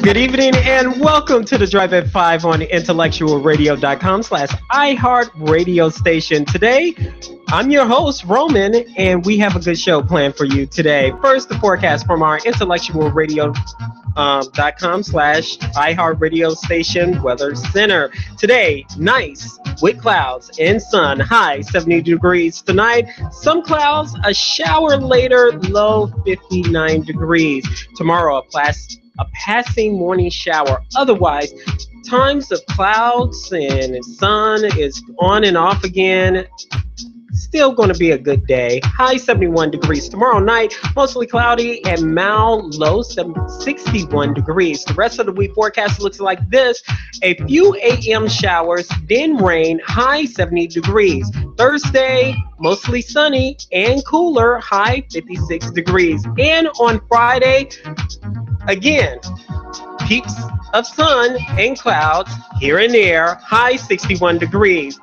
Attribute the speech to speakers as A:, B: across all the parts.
A: Good evening and welcome to the Drive at 5 on intellectualradio.com/iHeart radio station. Today, I'm your host, Roman, and we have a good show planned for you today. First, the forecast from our intellectualradio.com/iHeart radio station weather center. Today, nice with clouds and sun, high 70 degrees tonight. Some clouds, a shower later, low 59 degrees. Tomorrow, a passing morning shower. Otherwise, times of clouds and sun is on and off again. Still going to be a good day. High 71 degrees. Tomorrow night, mostly cloudy and mild, low 61 degrees. The rest of the week forecast looks like this. A few AM showers, then rain, high 70 degrees. Thursday, mostly sunny and cooler, high 56 degrees. And on Friday, again, peaks of sun and clouds here and there, high 61 degrees.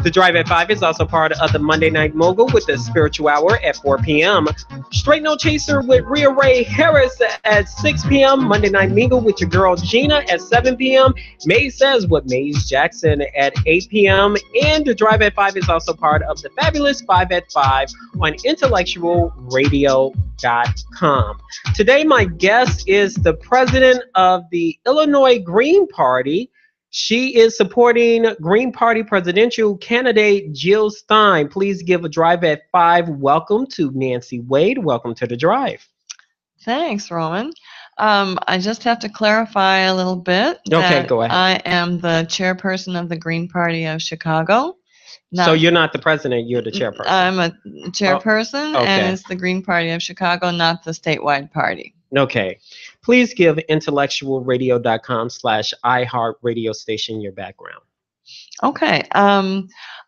A: The Drive at 5 is also part of the Monday Night Mogul with the Spiritual Hour at 4 p.m. Straight No Chaser with Rhea Ray Harris at 6 p.m. Monday Night Mingle with your girl Gina at 7 p.m. Maze Says with Maze Jackson at 8 p.m. And the Drive at 5 is also part of the fabulous 5 at 5 on intellectualradio.com. Today, my guest is the president of the Illinois Green Party. She is supporting Green Party presidential candidate Jill Stein. Please give a Drive at 5 welcome to Nancy Wade. Welcome to the Drive.
B: Thanks, Roman. I just have to clarify a little bit.
A: Okay, go ahead.
B: I am the chairperson of the Green Party of Chicago.
A: So you're not the president, you're the chairperson.
B: I'm a chairperson,
A: okay.
B: And it's the Green Party of Chicago, not the statewide party.
A: Okay. Please give intellectualradio.com/iHeart radio station your background.
B: Okay.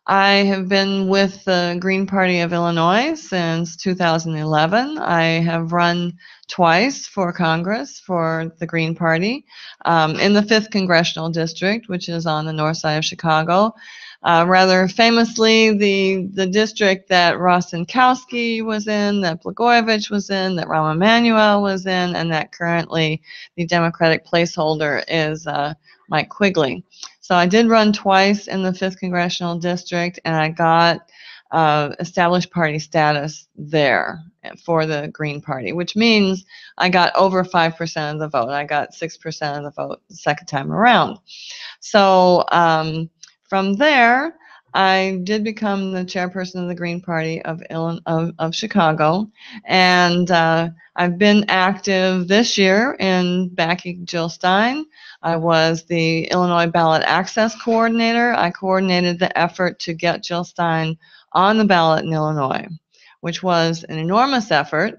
B: I have been with the Green Party of Illinois since 2011. I have run twice for Congress for the Green Party in the 5th Congressional District, which is on the north side of Chicago. Rather famously, the district that Ross Zinkowski was in, that Blagojevich was in, that Rahm Emanuel was in, and that currently the Democratic placeholder is Mike Quigley. So I did run twice in the 5th Congressional District, and I got established party status there for the Green Party, which means I got over 5% of the vote. I got 6% of the vote the second time around. So from there, I did become the chairperson of the Green Party of Chicago, and I've been active this year in backing Jill Stein. I was the Illinois Ballot Access Coordinator. I coordinated the effort to get Jill Stein on the ballot in Illinois, which was an enormous effort.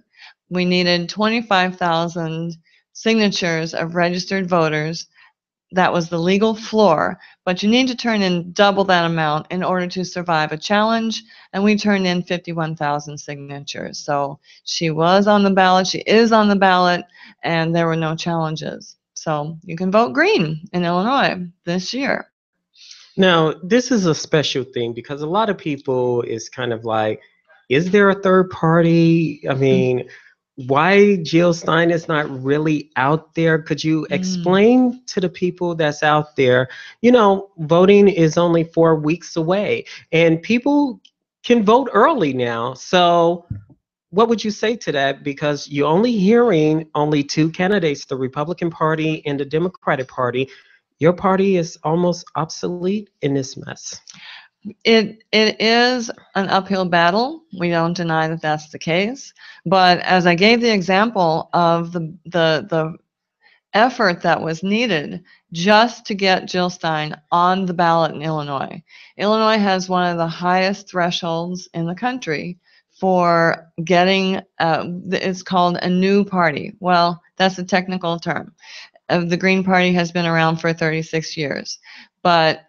B: We needed 25,000 signatures of registered voters. That was the legal floor, but you need to turn in double that amount in order to survive a challenge, and we turned in 51,000 signatures. So she was on the ballot, she is on the ballot, and there were no challenges. So you can vote green in Illinois this year.
A: Now, this is a special thing because a lot of people is kind of like, is there a third party? I mean, why Jill Stein is not really out there? Could you explain to the people that's out there, voting is only 4 weeks away and people can vote early now. So what would you say to that? Because you're only hearing only 2 candidates, the Republican Party and the Democratic Party. Your party is almost obsolete in this mess.
B: It is an uphill battle. We don't deny that that's the case. But as I gave the example of the effort that was needed just to get Jill Stein on the ballot in Illinois. Illinois has one of the highest thresholds in the country for getting, it's called a new party. Well, that's a technical term. The Green Party has been around for 36 years. But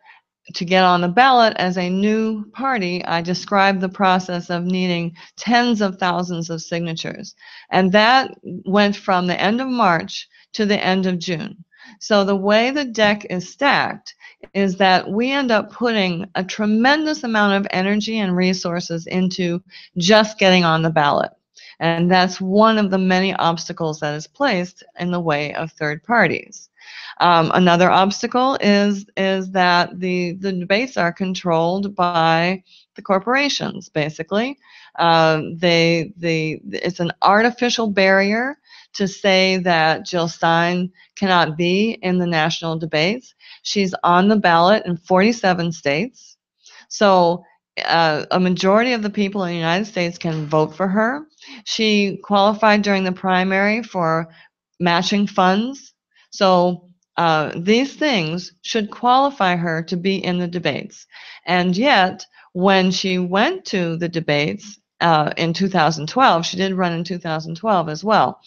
B: to get on the ballot as a new party, I described the process of needing tens of thousands of signatures. And that went from the end of March to the end of June. So the way the deck is stacked is that we end up putting a tremendous amount of energy and resources into just getting on the ballot. And that's one of the many obstacles that is placed in the way of third parties. Another obstacle is that the debates are controlled by the corporations, basically. It's an artificial barrier to say that Jill Stein cannot be in the national debates. She's on the ballot in 47 states. So a majority of the people in the United States can vote for her. She qualified during the primary for matching funds. So these things should qualify her to be in the debates. And yet, when she went to the debates in 2012, she did run in 2012 as well,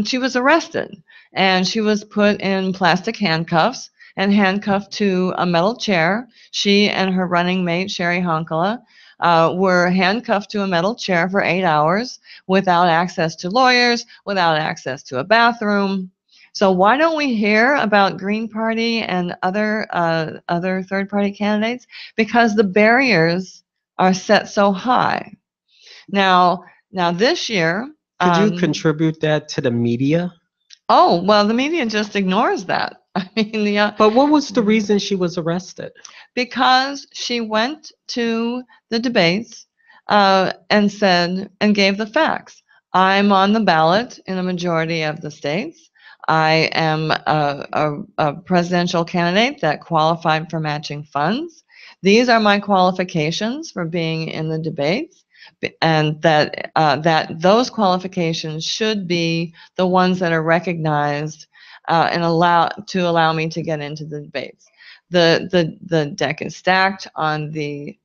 B: she was arrested and she was put in plastic handcuffs and handcuffed to a metal chair. She and her running mate, Sherry Honkala, were handcuffed to a metal chair for 8 hours without access to lawyers, without access to a bathroom. So why don't we hear about Green Party and other third-party candidates? Because the barriers are set so high. Now this year,
A: could you contribute that to the media?
B: Oh, well, the media just ignores that. I mean,
A: but what was the reason she was arrested?
B: Because she went to the debates and said and gave the facts. I'm on the ballot in a majority of the states. I am a presidential candidate that qualified for matching funds. These are my qualifications for being in the debates, and that those qualifications should be the ones that are recognized and allow me to get into the debates. The deck is stacked on the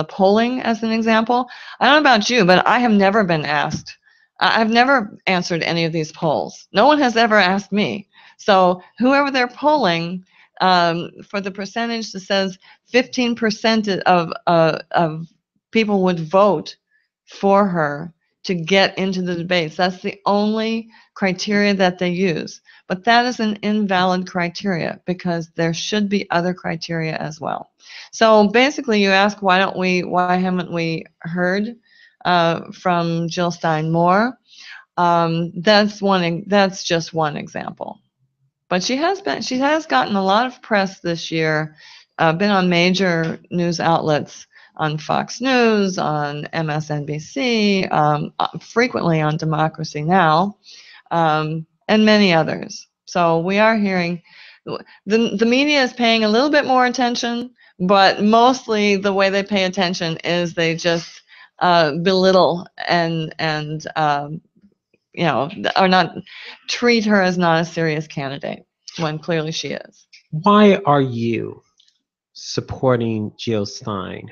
B: polling, as an example. I don't know about you, but I have never been asked. I've never answered any of these polls. No one has ever asked me. So whoever they're polling, for the percentage that says 15% of people would vote for her to get into the debates. That's the only criteria that they use. But that is an invalid criteria because there should be other criteria as well. So basically, you ask, why haven't we heard from Jill Stein more? That's just one example. But she has gotten a lot of press this year, been on major news outlets, on Fox News, on MSNBC, frequently on Democracy Now, and many others. So we are hearing, the media is paying a little bit more attention, but mostly the way they pay attention is they just belittle and or not treat her as not a serious candidate when clearly she is.
A: Why are you supporting Jill Stein?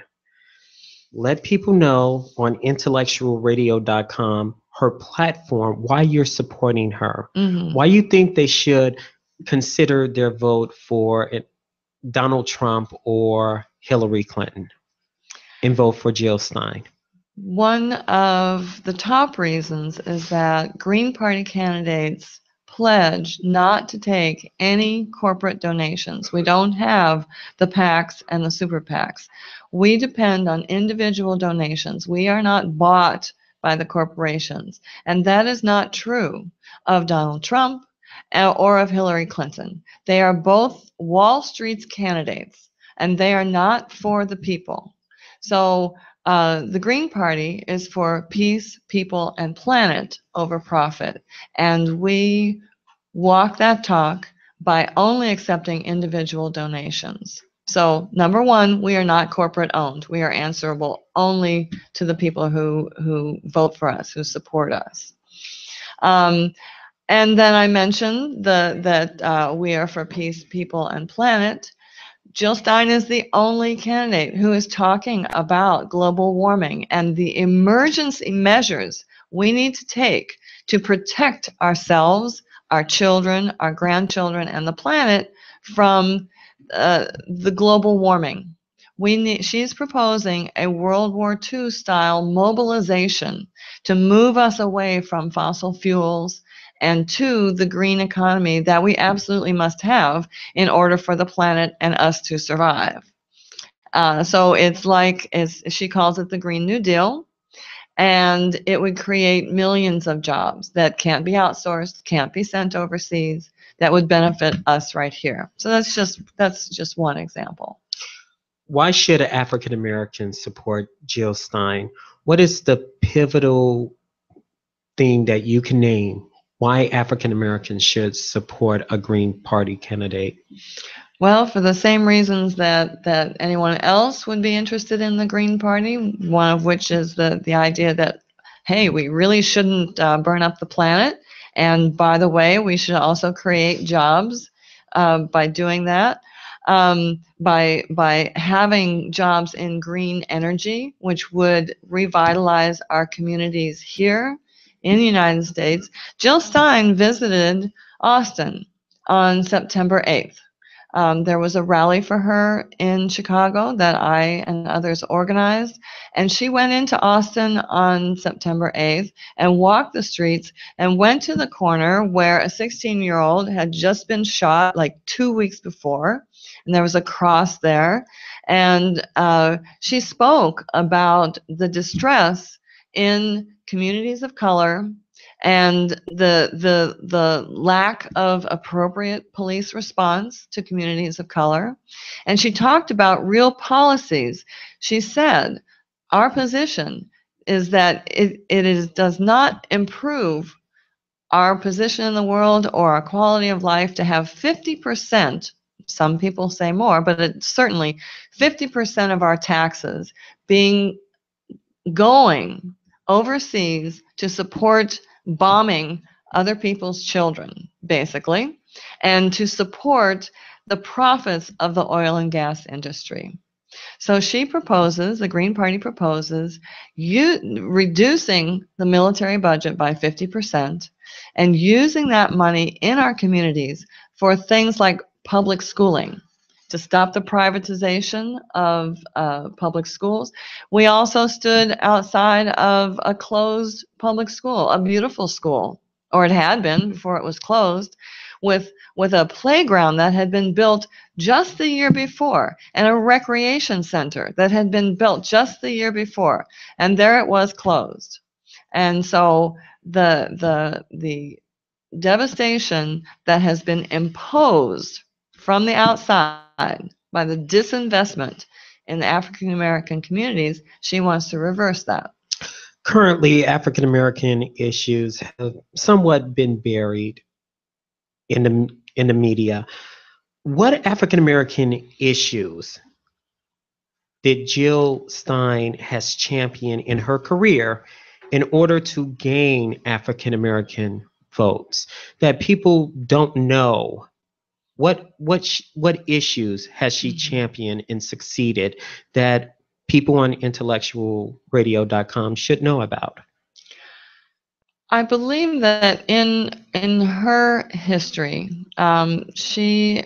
A: Let people know on intellectualradio.com, her platform, why you're supporting her. Mm-hmm. Why you think they should consider their vote for Donald Trump or Hillary Clinton and vote for Jill Stein.
B: One of the top reasons is that Green Party candidates pledge not to take any corporate donations. We don't have the PACs and the super PACs. We depend on individual donations. We are not bought by the corporations. And that is not true of Donald Trump or of Hillary Clinton. They are both Wall Street's candidates, and they are not for the people. So the Green Party is for peace, people, and planet over profit. And we walk that talk by only accepting individual donations. So number one, we are not corporate owned. We are answerable only to the people who vote for us, who support us. And then I mentioned that we are for peace, people, and planet. Jill Stein is the only candidate who is talking about global warming and the emergency measures we need to take to protect ourselves, our children, our grandchildren, and the planet from the global warming. She's proposing a World War II style mobilization to move us away from fossil fuels and to the green economy that we absolutely must have in order for the planet and us to survive. So it's like, she calls it the Green New Deal. and it would create millions of jobs that can't be outsourced, can't be sent overseas, that would benefit us right here. So that's just one example.
A: Why should African Americans support Jill Stein? What is the pivotal thing that you can name why African Americans should support a Green Party candidate?
B: Well, for the same reasons that anyone else would be interested in the Green Party, one of which is the idea that, hey, we really shouldn't burn up the planet. And by the way, we should also create jobs by doing that, by having jobs in green energy, which would revitalize our communities here in the United States. Jill Stein visited Austin on September 8th. There was a rally for her in Chicago that I and others organized, and she went into Austin on September 8th and walked the streets and went to the corner where a 16-year-old had just been shot like 2 weeks before, and there was a cross there, and she spoke about the distress in communities of color and the lack of appropriate police response to communities of color. And she talked about real policies. She said, our position is that does not improve our position in the world or our quality of life to have 50%, some people say more, but it's certainly 50% of our taxes going overseas to support bombing other people's children, basically, and to support the profits of the oil and gas industry. So she proposes, the Green Party proposes, reducing the military budget by 50% and using that money in our communities for things like public schooling, to stop the privatization of public schools. We also stood outside of a closed public school, a beautiful school, or it had been before it was closed, with a playground that had been built just the year before, and a recreation center that had been built just the year before, and there it was closed. And so the devastation that has been imposed from the outside by the disinvestment in the African American communities, she wants to reverse that.
A: Currently, African American issues have somewhat been buried in the media. What African American issues did Jill Stein has championed in her career in order to gain African American votes that people don't know? What issues has she championed and succeeded that people on intellectualradio.com should know about?
B: I believe that in her history, she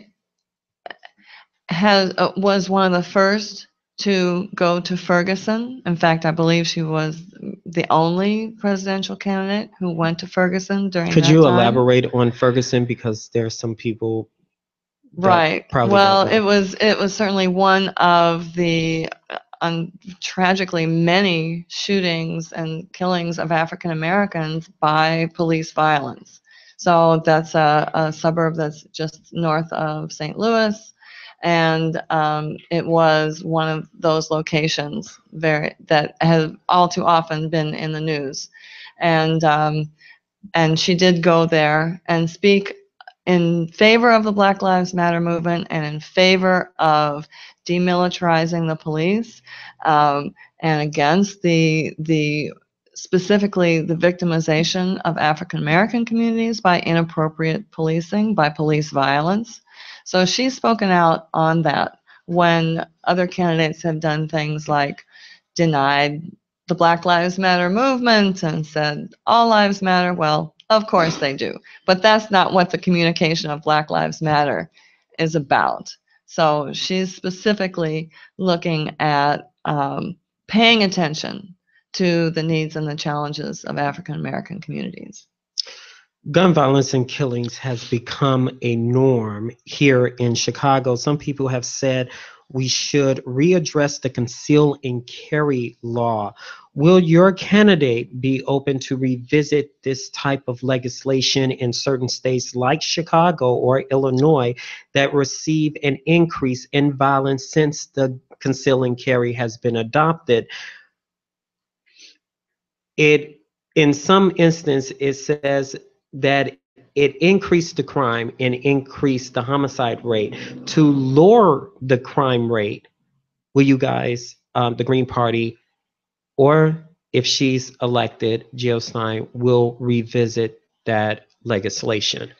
B: was one of the first to go to Ferguson. In fact, I believe she was the only presidential candidate who went to Ferguson during that time.
A: Could you elaborate on Ferguson, because there's some people
B: right. Well, it was certainly one of the tragically many shootings and killings of African Americans by police violence. So that's a suburb that's just north of St. Louis, and it was one of those locations that has all too often been in the news, and she did go there and speak in favor of the Black Lives Matter movement and in favor of demilitarizing the police, and against specifically the victimization of African American communities by inappropriate policing, by police violence. So she's spoken out on that when other candidates have done things like denied the Black Lives Matter movement and said all lives matter. Well, of course they do, but that's not what the communication of Black Lives Matter is about. So she's specifically looking at paying attention to the needs and the challenges of African American communities.
A: Gun violence and killings has become a norm here in Chicago. Some people have said we should readdress the conceal and carry law. Will your candidate be open to revisit this type of legislation in certain states like Chicago or Illinois that receive an increase in violence since the conceal and carry has been adopted? It, in some instance, it says that it increased the crime and increased the homicide rate. To lower the crime rate, will you guys, the Green Party, or if she's elected, Jill Stein will revisit that legislation?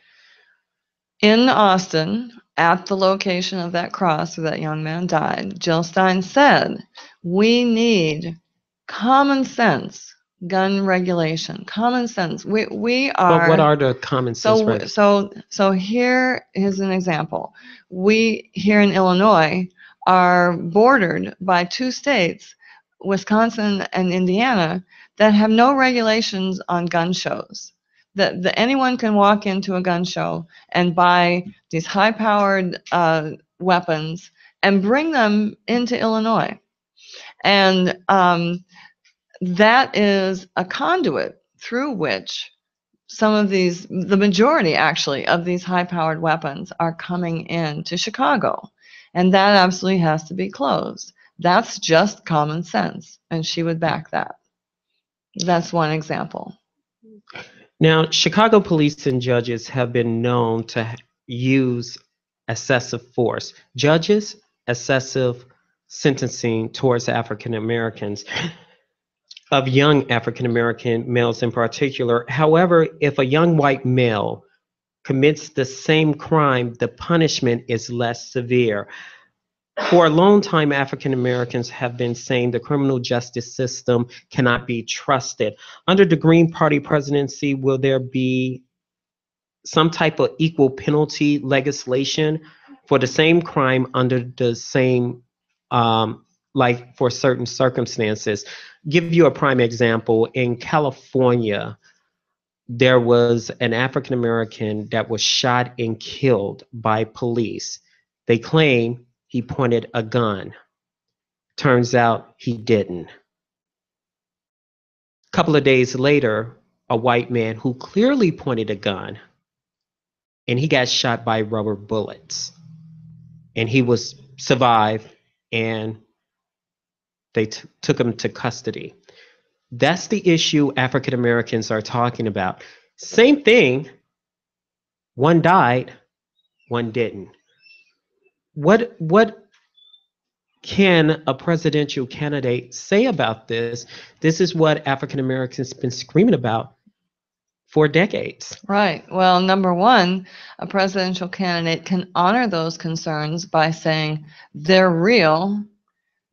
B: In Austin, at the location of that cross where that young man died, Jill Stein said, we need common sense gun regulation. Common sense. We
A: But what
B: are
A: are the common sense
B: so here is an example. We here in Illinois are bordered by two states, Wisconsin and Indiana, that have no regulations on gun shows. That anyone can walk into a gun show and buy these high-powered weapons and bring them into Illinois. And that is a conduit through which some of these, the majority actually, of these high-powered weapons are coming into Chicago. And that absolutely has to be closed. That's just common sense, and she would back that. That's one example.
A: Now, Chicago police and judges have been known to use excessive force. Judges, excessive sentencing towards African Americans, of young African American males in particular. However, if a young white male commits the same crime, the punishment is less severe. For a long time, African Americans have been saying the criminal justice system cannot be trusted. Under the Green Party presidency, will there be some type of equal penalty legislation for the same crime under the same, like for certain circumstances? Give you a prime example. In California, there was an African American that was shot and killed by police. They claim he pointed a gun. Turns out he didn't. A couple of days later, a white man who clearly pointed a gun, and he got shot by rubber bullets. And he was survived, and they took him to custody. That's the issue African Americans are talking about. Same thing. One died, one didn't. What can a presidential candidate say about this? This is what African Americans have been screaming about for decades.
B: Right. Well, number one, a presidential candidate can honor those concerns by saying they're real,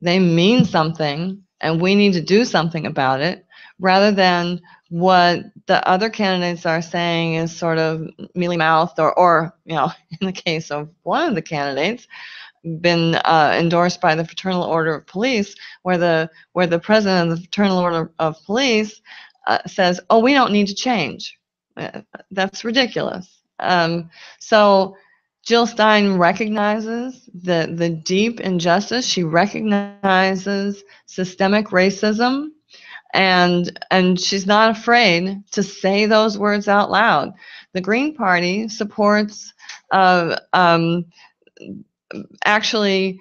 B: they mean something, and we need to do something about it, rather than what the other candidates are saying is sort of mealy-mouthed, or in the case of one of the candidates, been endorsed by the Fraternal Order of Police, where the president of the Fraternal Order of Police says, "Oh, we don't need to change." That's ridiculous. So Jill Stein recognizes the deep injustice. She recognizes systemic racism, and she's not afraid to say those words out loud. The Green Party supports actually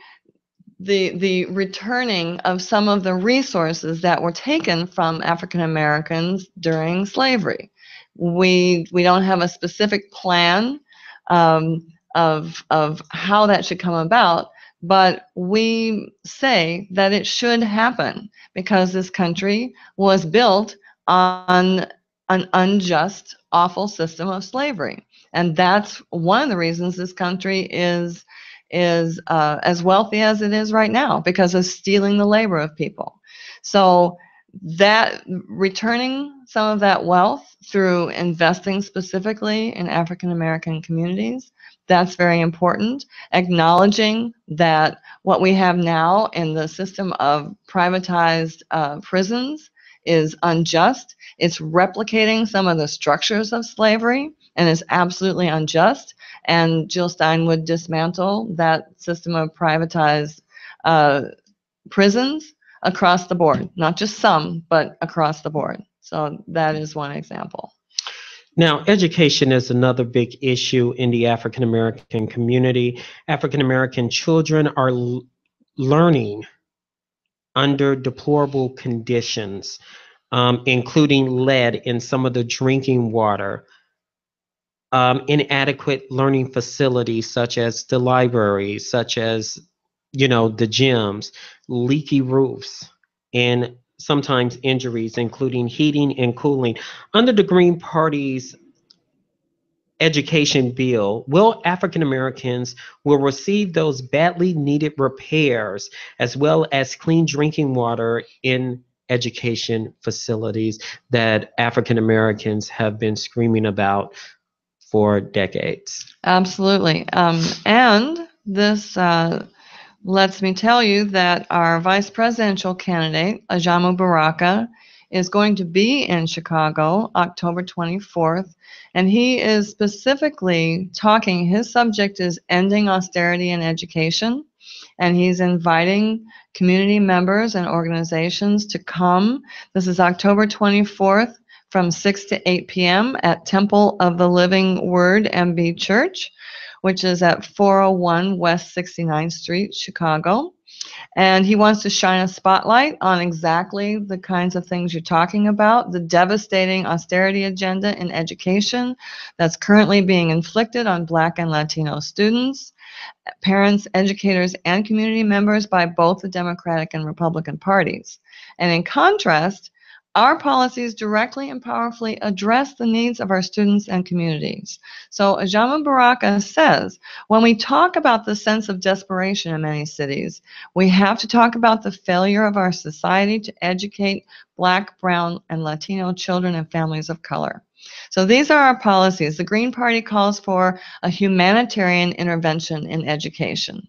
B: the returning of some of the resources that were taken from African Americans during slavery. We don't have a specific plan of how that should come about, but we say that it should happen because this country was built on an unjust, awful system of slavery, and that's one of the reasons this country is as wealthy as it is right now, because of stealing the labor of people. So that returning some of that wealth through investing specifically in African American communities, that's very important. Acknowledging that what we have now in the system of privatized prisons is unjust. It's replicating some of the structures of slavery and is absolutely unjust. And Jill Stein would dismantle that system of privatized prisons across the board, not just some, but across the board. So that is one example.
A: Now, education is another big issue in the African American community. African American children are learning under deplorable conditions, including lead in some of the drinking water, inadequate learning facilities such as the libraries, such as, the gyms, leaky roofs, and sometimes injuries, including heating and cooling. Under the Green Party's education bill, will African Americans will receive those badly needed repairs as well as clean drinking water in education facilities that African Americans have been screaming about for decades.
B: Absolutely. And this lets me tell you that our vice presidential candidate, Ajamu Baraka, is going to be in Chicago October 24th, and he is specifically talking, his subject is ending austerity in education, and he's inviting community members and organizations to come. This is October 24th from 6 to 8 p.m. at Temple of the Living Word MB Church, which is at 401 West 69th Street, Chicago. And he wants to shine a spotlight on exactly the kinds of things you're talking about, the devastating austerity agenda in education that's currently being inflicted on Black and Latino students, parents, educators, and community members by both the Democratic and Republican parties. And in contrast, our policies directly and powerfully address the needs of our students and communities. So Ajamu Baraka says, when we talk about the sense of desperation in many cities, we have to talk about the failure of our society to educate Black, brown, and Latino children and families of color. So these are our policies. The Green Party calls for a humanitarian intervention in education,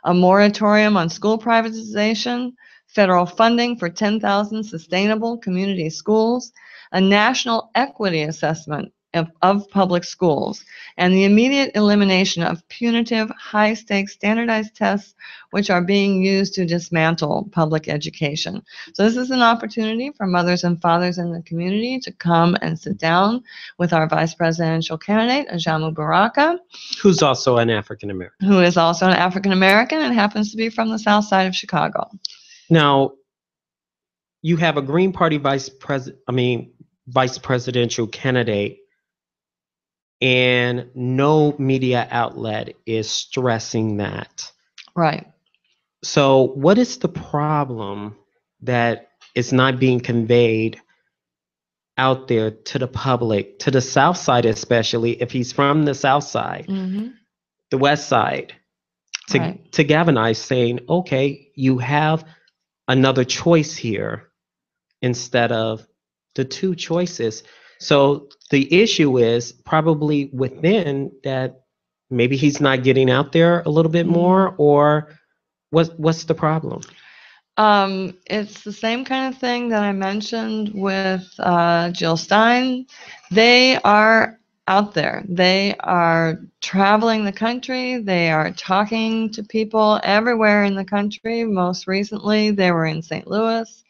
B: a moratorium on school privatization, federal funding for 10,000 sustainable community schools, a national equity assessment of public schools, and the immediate elimination of punitive, high-stakes standardized tests which are being used to dismantle public education. So this is an opportunity for mothers and fathers in the community to come and sit down with our vice presidential candidate, Ajamu Baraka,
A: who's also an African American.
B: Who is also an African American and happens to be from the south side of Chicago.
A: Now, you have a Green Party vice presidential candidate, and no media outlet is stressing that.
B: Right.
A: So what is the problem that is not being conveyed out there to the public, to the South Side, especially if he's from the South Side, the West Side, to galvanize saying, okay, you have another choice here instead of the two choices. So the issue is probably within that maybe he's not getting out there a little bit more, or what's the problem?
B: It's the same kind of thing that I mentioned with Jill Stein. They are out there. They are traveling the country. They are talking to people everywhere in the country. Most recently, they were in St. Louis.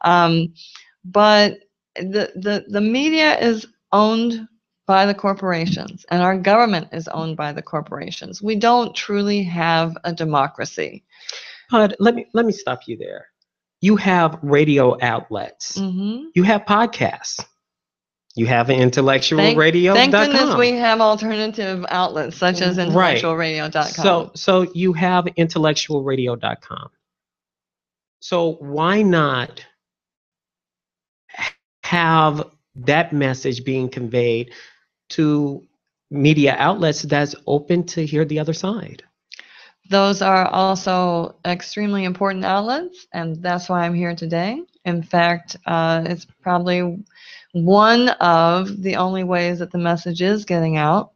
B: But the media is owned by the corporations, and our government is owned by the corporations. We don't truly have a democracy.
A: But let me stop you there. You have radio outlets.
B: Mm-hmm.
A: You have podcasts. You have intellectualradio.com.
B: Thank goodness we have alternative outlets such as intellectualradio.com.
A: So you have intellectualradio.com. So why not have that message being conveyed to media outlets that's open to hear the other side?
B: Those are also extremely important outlets, and that's why I'm here today. In fact, it's probably one of the only ways that the message is getting out.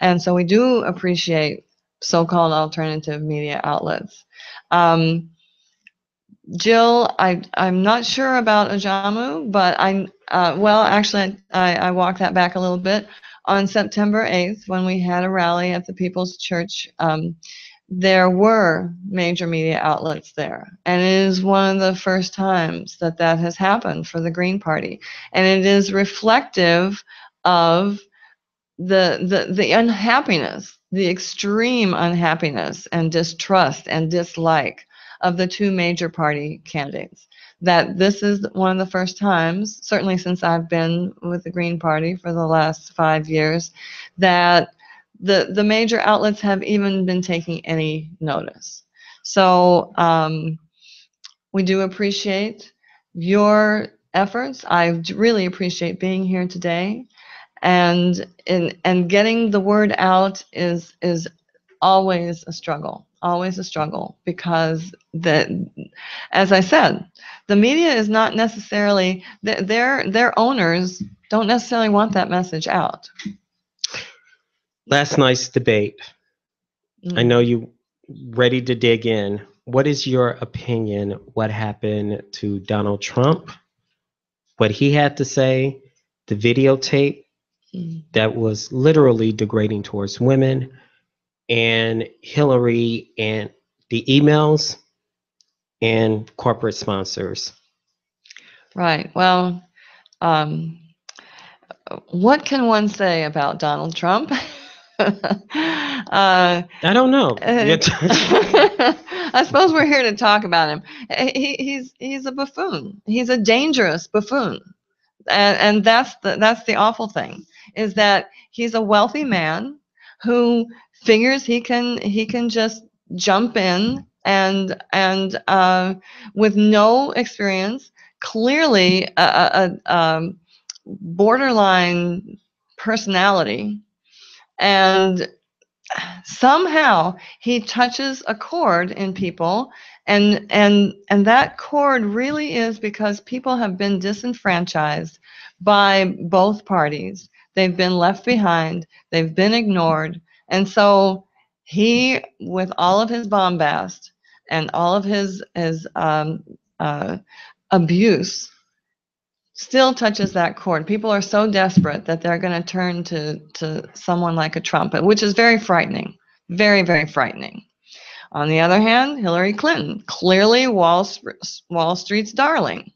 B: And so we do appreciate so-called alternative media outlets. Jill, I'm not sure about Ajamu, but I walked that back a little bit. On September 8th, when we had a rally at the People's Church, there were major media outlets there, and it is one of the first times that that has happened for the Green Party, and it is reflective of the unhappiness, the extreme unhappiness and distrust and dislike of the two major party candidates. That this is one of the first times, certainly since I've been with the Green Party for the last 5 years, that the major outlets have even been taking any notice. So we do appreciate your efforts. I really appreciate being here today, and getting the word out is always a struggle, because as I said, the media is not necessarily, their owners don't necessarily want that message out.
A: Last night's debate. I know you ready to dig in. What is your opinion? What happened to Donald Trump? What he had to say, the videotape that was literally degrading towards women, and Hillary and the emails and corporate sponsors.
B: Right. Well, what can one say about Donald Trump?
A: I don't know.
B: I suppose we're here to talk about him. He's a buffoon. He's a dangerous buffoon, and that's the awful thing, is that he's a wealthy man who figures he can just jump in and with no experience, clearly a borderline personality, and somehow he touches a chord in people, and that chord really is because people have been disenfranchised by both parties. They've been left behind, they've been ignored, and so he, with all of his bombast and all of his abuse, still touches that chord. People are so desperate that they're going to turn to someone like a Trump, which is very frightening, very, very frightening. On the other hand, Hillary Clinton, clearly Wall Street's darling,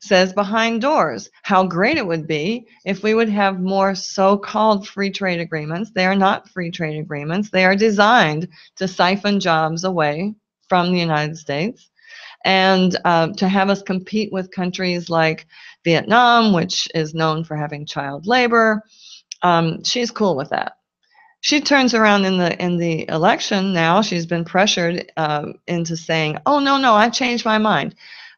B: says behind doors how great it would be if we would have more so-called free trade agreements. They are not free trade agreements. They are designed to siphon jobs away from the United States, and to have us compete with countries like Vietnam, which is known for having child labor. She's cool with that. She turns around in the election now. She's been pressured into saying, "Oh no, I changed my mind."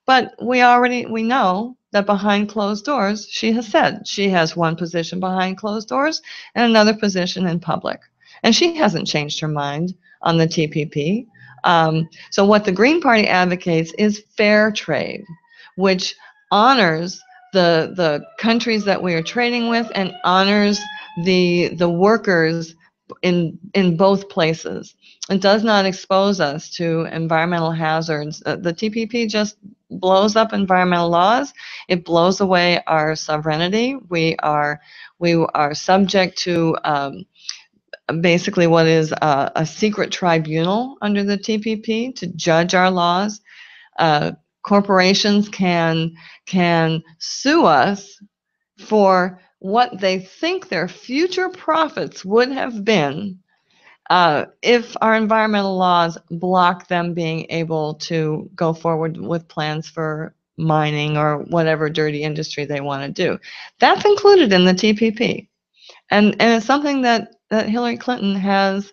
B: But we know that behind closed doors, she has said she has one position behind closed doors and another position in public, and she hasn't changed her mind on the TPP. So what the Green Party advocates is fair trade, which honors the countries that we are trading with and honors the workers in both places. It does not expose us to environmental hazards. The TPP just blows up environmental laws. It blows away our sovereignty. We are subject to basically what is a secret tribunal under the TPP to judge our laws. Corporations can sue us for what they think their future profits would have been if our environmental laws block them being able to go forward with plans for mining or whatever dirty industry they want to do. That's included in the TPP. And it's something that Hillary Clinton has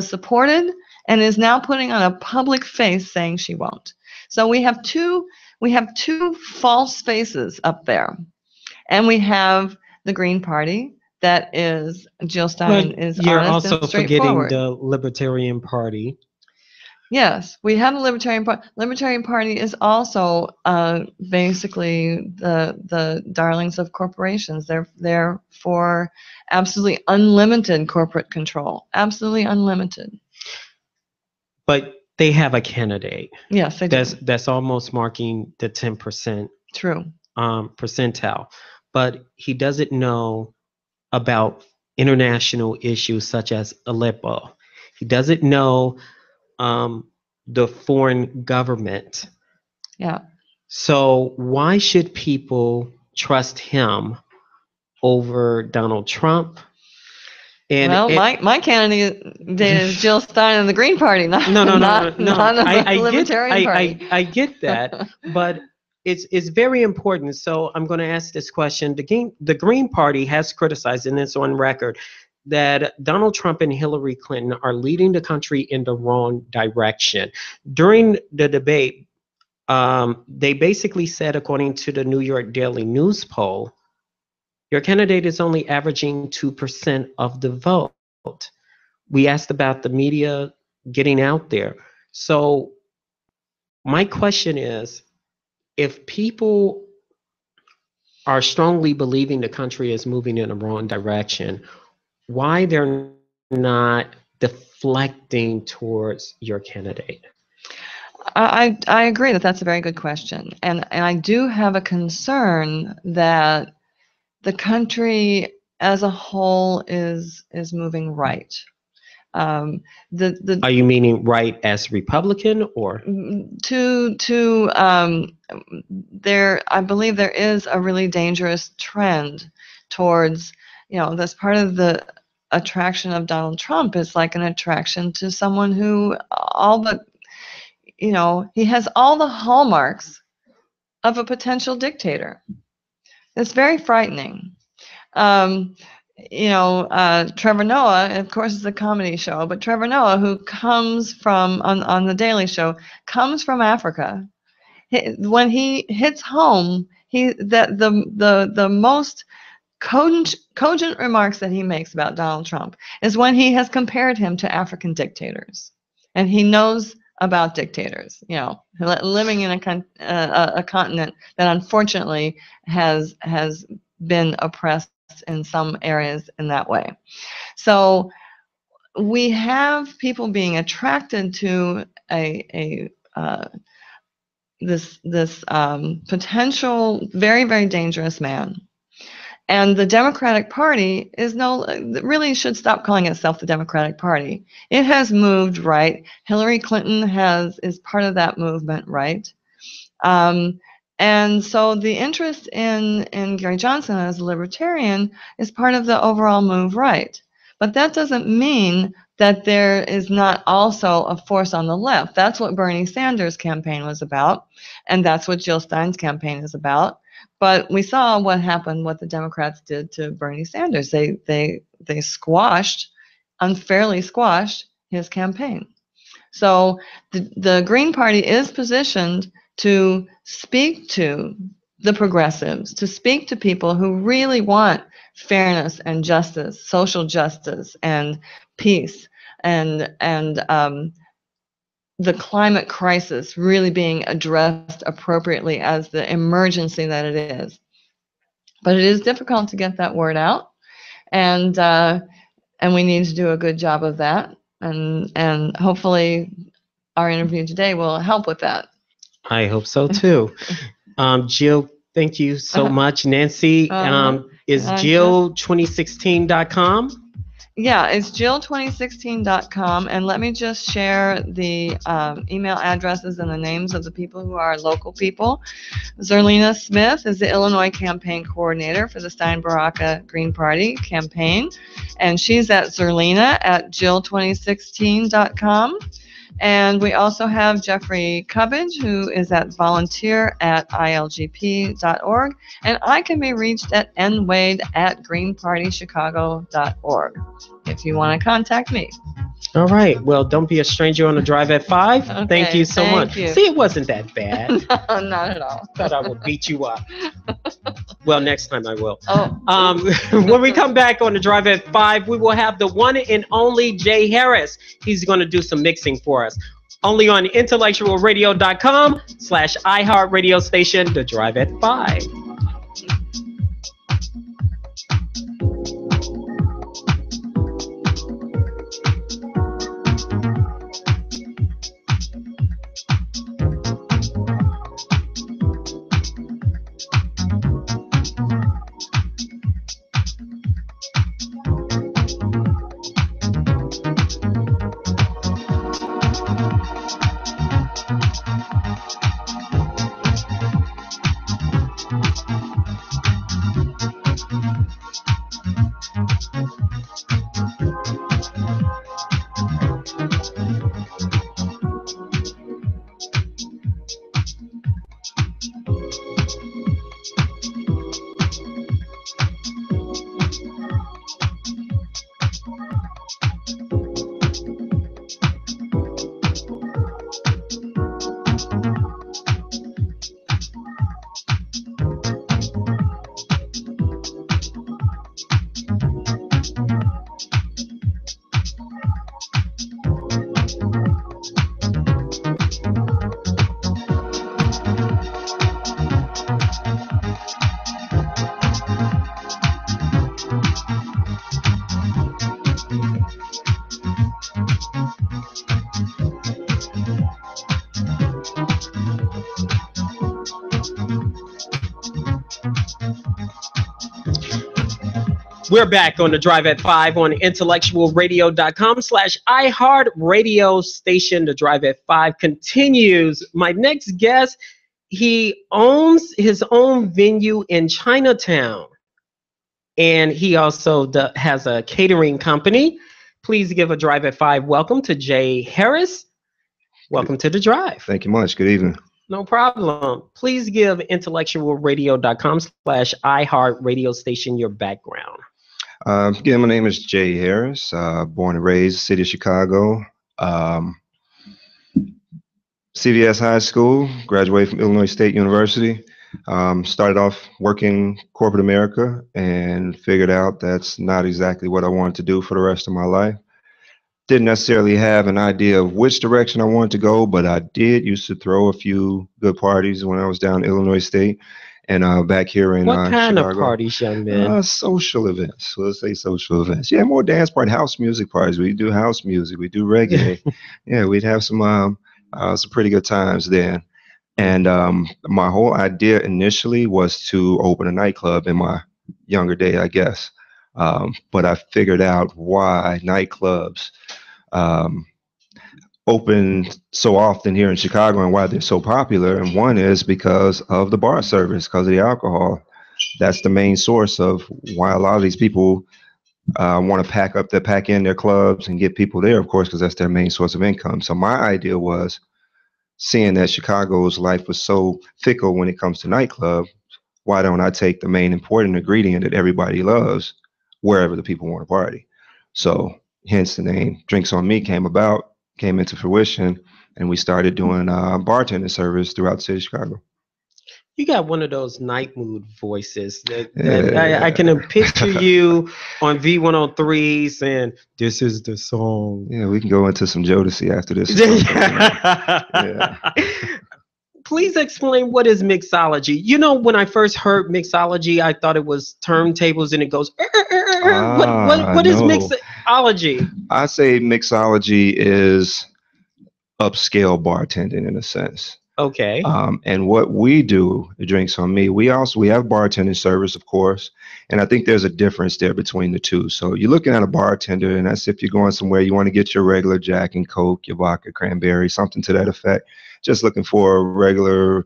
B: supported and is now putting on a public face saying she won't. So we have two false faces up there, and we have the Green Party that is Jill Stein is
A: you're
B: honest
A: also
B: and straightforward.
A: forgetting the Libertarian Party.
B: Yes, we have the Libertarian Party. Libertarian Party is also basically the darlings of corporations. They're for absolutely unlimited corporate control, absolutely unlimited.
A: But they have a candidate.
B: Yes, they do.
A: That's almost marking the 10%.
B: True.
A: Percentile, but he doesn't know about international issues such as Aleppo. He doesn't know the foreign government.
B: Yeah.
A: So why should people trust him over Donald Trump? And
B: Well, my candidate is Jill Stein of the Green Party, not
A: no, no, no, no,
B: not
A: no.
B: not of the
A: I get,
B: Libertarian Party.
A: I get that, but it's very important. So I'm going to ask this question. The Green Party has criticized, and it's on record, that Donald Trump and Hillary Clinton are leading the country in the wrong direction. During the debate, they basically said, according to the New York Daily News poll, your candidate is only averaging 2% of the vote. We asked about the media getting out there. So my question is, if people are strongly believing the country is moving in the wrong direction, why they're not deflecting towards your candidate?
B: I agree that that's a very good question, and I do have a concern that the country as a whole is moving right.
A: Are you meaning right as Republican or?
B: There, I believe there is a really dangerous trend towards, that's part of the attraction of Donald Trump is like an attraction to someone who all but, he has all the hallmarks of a potential dictator. It's very frightening. Trevor Noah, of course, it's a comedy show, but Trevor Noah, who comes from on the Daily Show, comes from Africa. When he hits home, the most cogent remarks that he makes about Donald Trump is when he has compared him to African dictators, and he knows about dictators. Living in a continent that unfortunately has been oppressed in some areas in that way. So we have people being attracted to this potential very, very dangerous man. And the Democratic Party really should stop calling itself the Democratic Party. It has moved right. Hillary Clinton is part of that movement, right? And so the interest in Gary Johnson as a libertarian is part of the overall move right. But that doesn't mean that there is not also a force on the left. That's what Bernie Sanders' campaign was about, and that's what Jill Stein's campaign is about. But we saw what happened, what the Democrats did to Bernie Sanders. They unfairly squashed his campaign. So the Green Party is positioned to speak to the progressives, to speak to people who really want fairness and justice, social justice and peace, and the climate crisis really being addressed appropriately as the emergency that it is. But it is difficult to get that word out, and we need to do a good job of that. And hopefully our interview today will help with that.
A: I hope so too. Jill, thank you so much. Nancy, is Jill2016.com?
B: Yeah, it's Jill2016.com, and let me just share the email addresses and the names of the people who are local people. Zerlina Smith is the Illinois campaign coordinator for the Stein Baraka Green Party campaign, and she's at Zerlina@Jill2016.com. And we also have Jeffrey Cubbage, who is at volunteer@ilgp.org. And I can be reached at nwade@greenpartychicago.org if you want to contact me.
A: All right. Well, don't be a stranger on the drive at 5.
B: Okay,
A: thank you so much.
B: You.
A: See, it wasn't that bad.
B: No, not at all.
A: Thought I would beat you up. Well, next time I will.
B: Oh.
A: When we come back on the drive at 5, we will have the one and only Jay Harris. He's going to do some mixing for us. Only on intellectualradio.com/iHeartRadio station, the drive at 5. We're back on the Drive at 5 on intellectualradio.com/iHeartRadio station. The Drive at 5 continues. My next guest, he owns his own venue in Chinatown. And he also has a catering company. Please give a Drive at 5 welcome to Jay Harris. Welcome to the Drive.
C: Thank you much. Good evening.
A: No problem. Please give intellectualradio.com/iHeartRadio station your background.
C: Again, my name is Jay Harris, born and raised city of Chicago. CVS High School, graduated from Illinois State University. Started off working corporate America and figured out that's not exactly what I wanted to do for the rest of my life. Didn't necessarily have an idea of which direction I wanted to go, but I did used to throw a few good parties when I was down in Illinois State and back here in
A: What kind
C: Chicago.
A: of parties, young man?
C: Social events. Let's say social events. Yeah, more dance party, house music parties. We do house music. We do reggae. Yeah, we'd have some pretty good times then. And my whole idea initially was to open a nightclub in my younger day, I guess. But I figured out why nightclubs open so often here in Chicago and why they're so popular. And one is because of the bar service, because of the alcohol. That's the main source of why a lot of these people want to pack in their clubs and get people there, of course, because that's their main source of income. So my idea was, seeing that Chicago's life was so fickle when it comes to nightclub, why don't I take the main important ingredient that everybody loves wherever the people want to party? So hence the name Drinks on Me came into fruition, and we started doing bartending service throughout the city of Chicago.
A: You got one of those night mood voices that I can picture you on V103 saying, "This is the song."
C: Yeah, we can go into some Jodeci after this.
A: Yeah. Please explain, what is mixology? You know, when I first heard mixology, I thought it was turntables and it goes. What is mixology?
C: I say mixology is upscale bartending in a sense.
A: Okay.
C: And what we do at Drinks on Me, we have bartending service, of course, and I think there's a difference there between the two. So you're looking at a bartender, and that's if you're going somewhere, you want to get your regular Jack and Coke, your vodka, cranberry, something to that effect. Just looking for a regular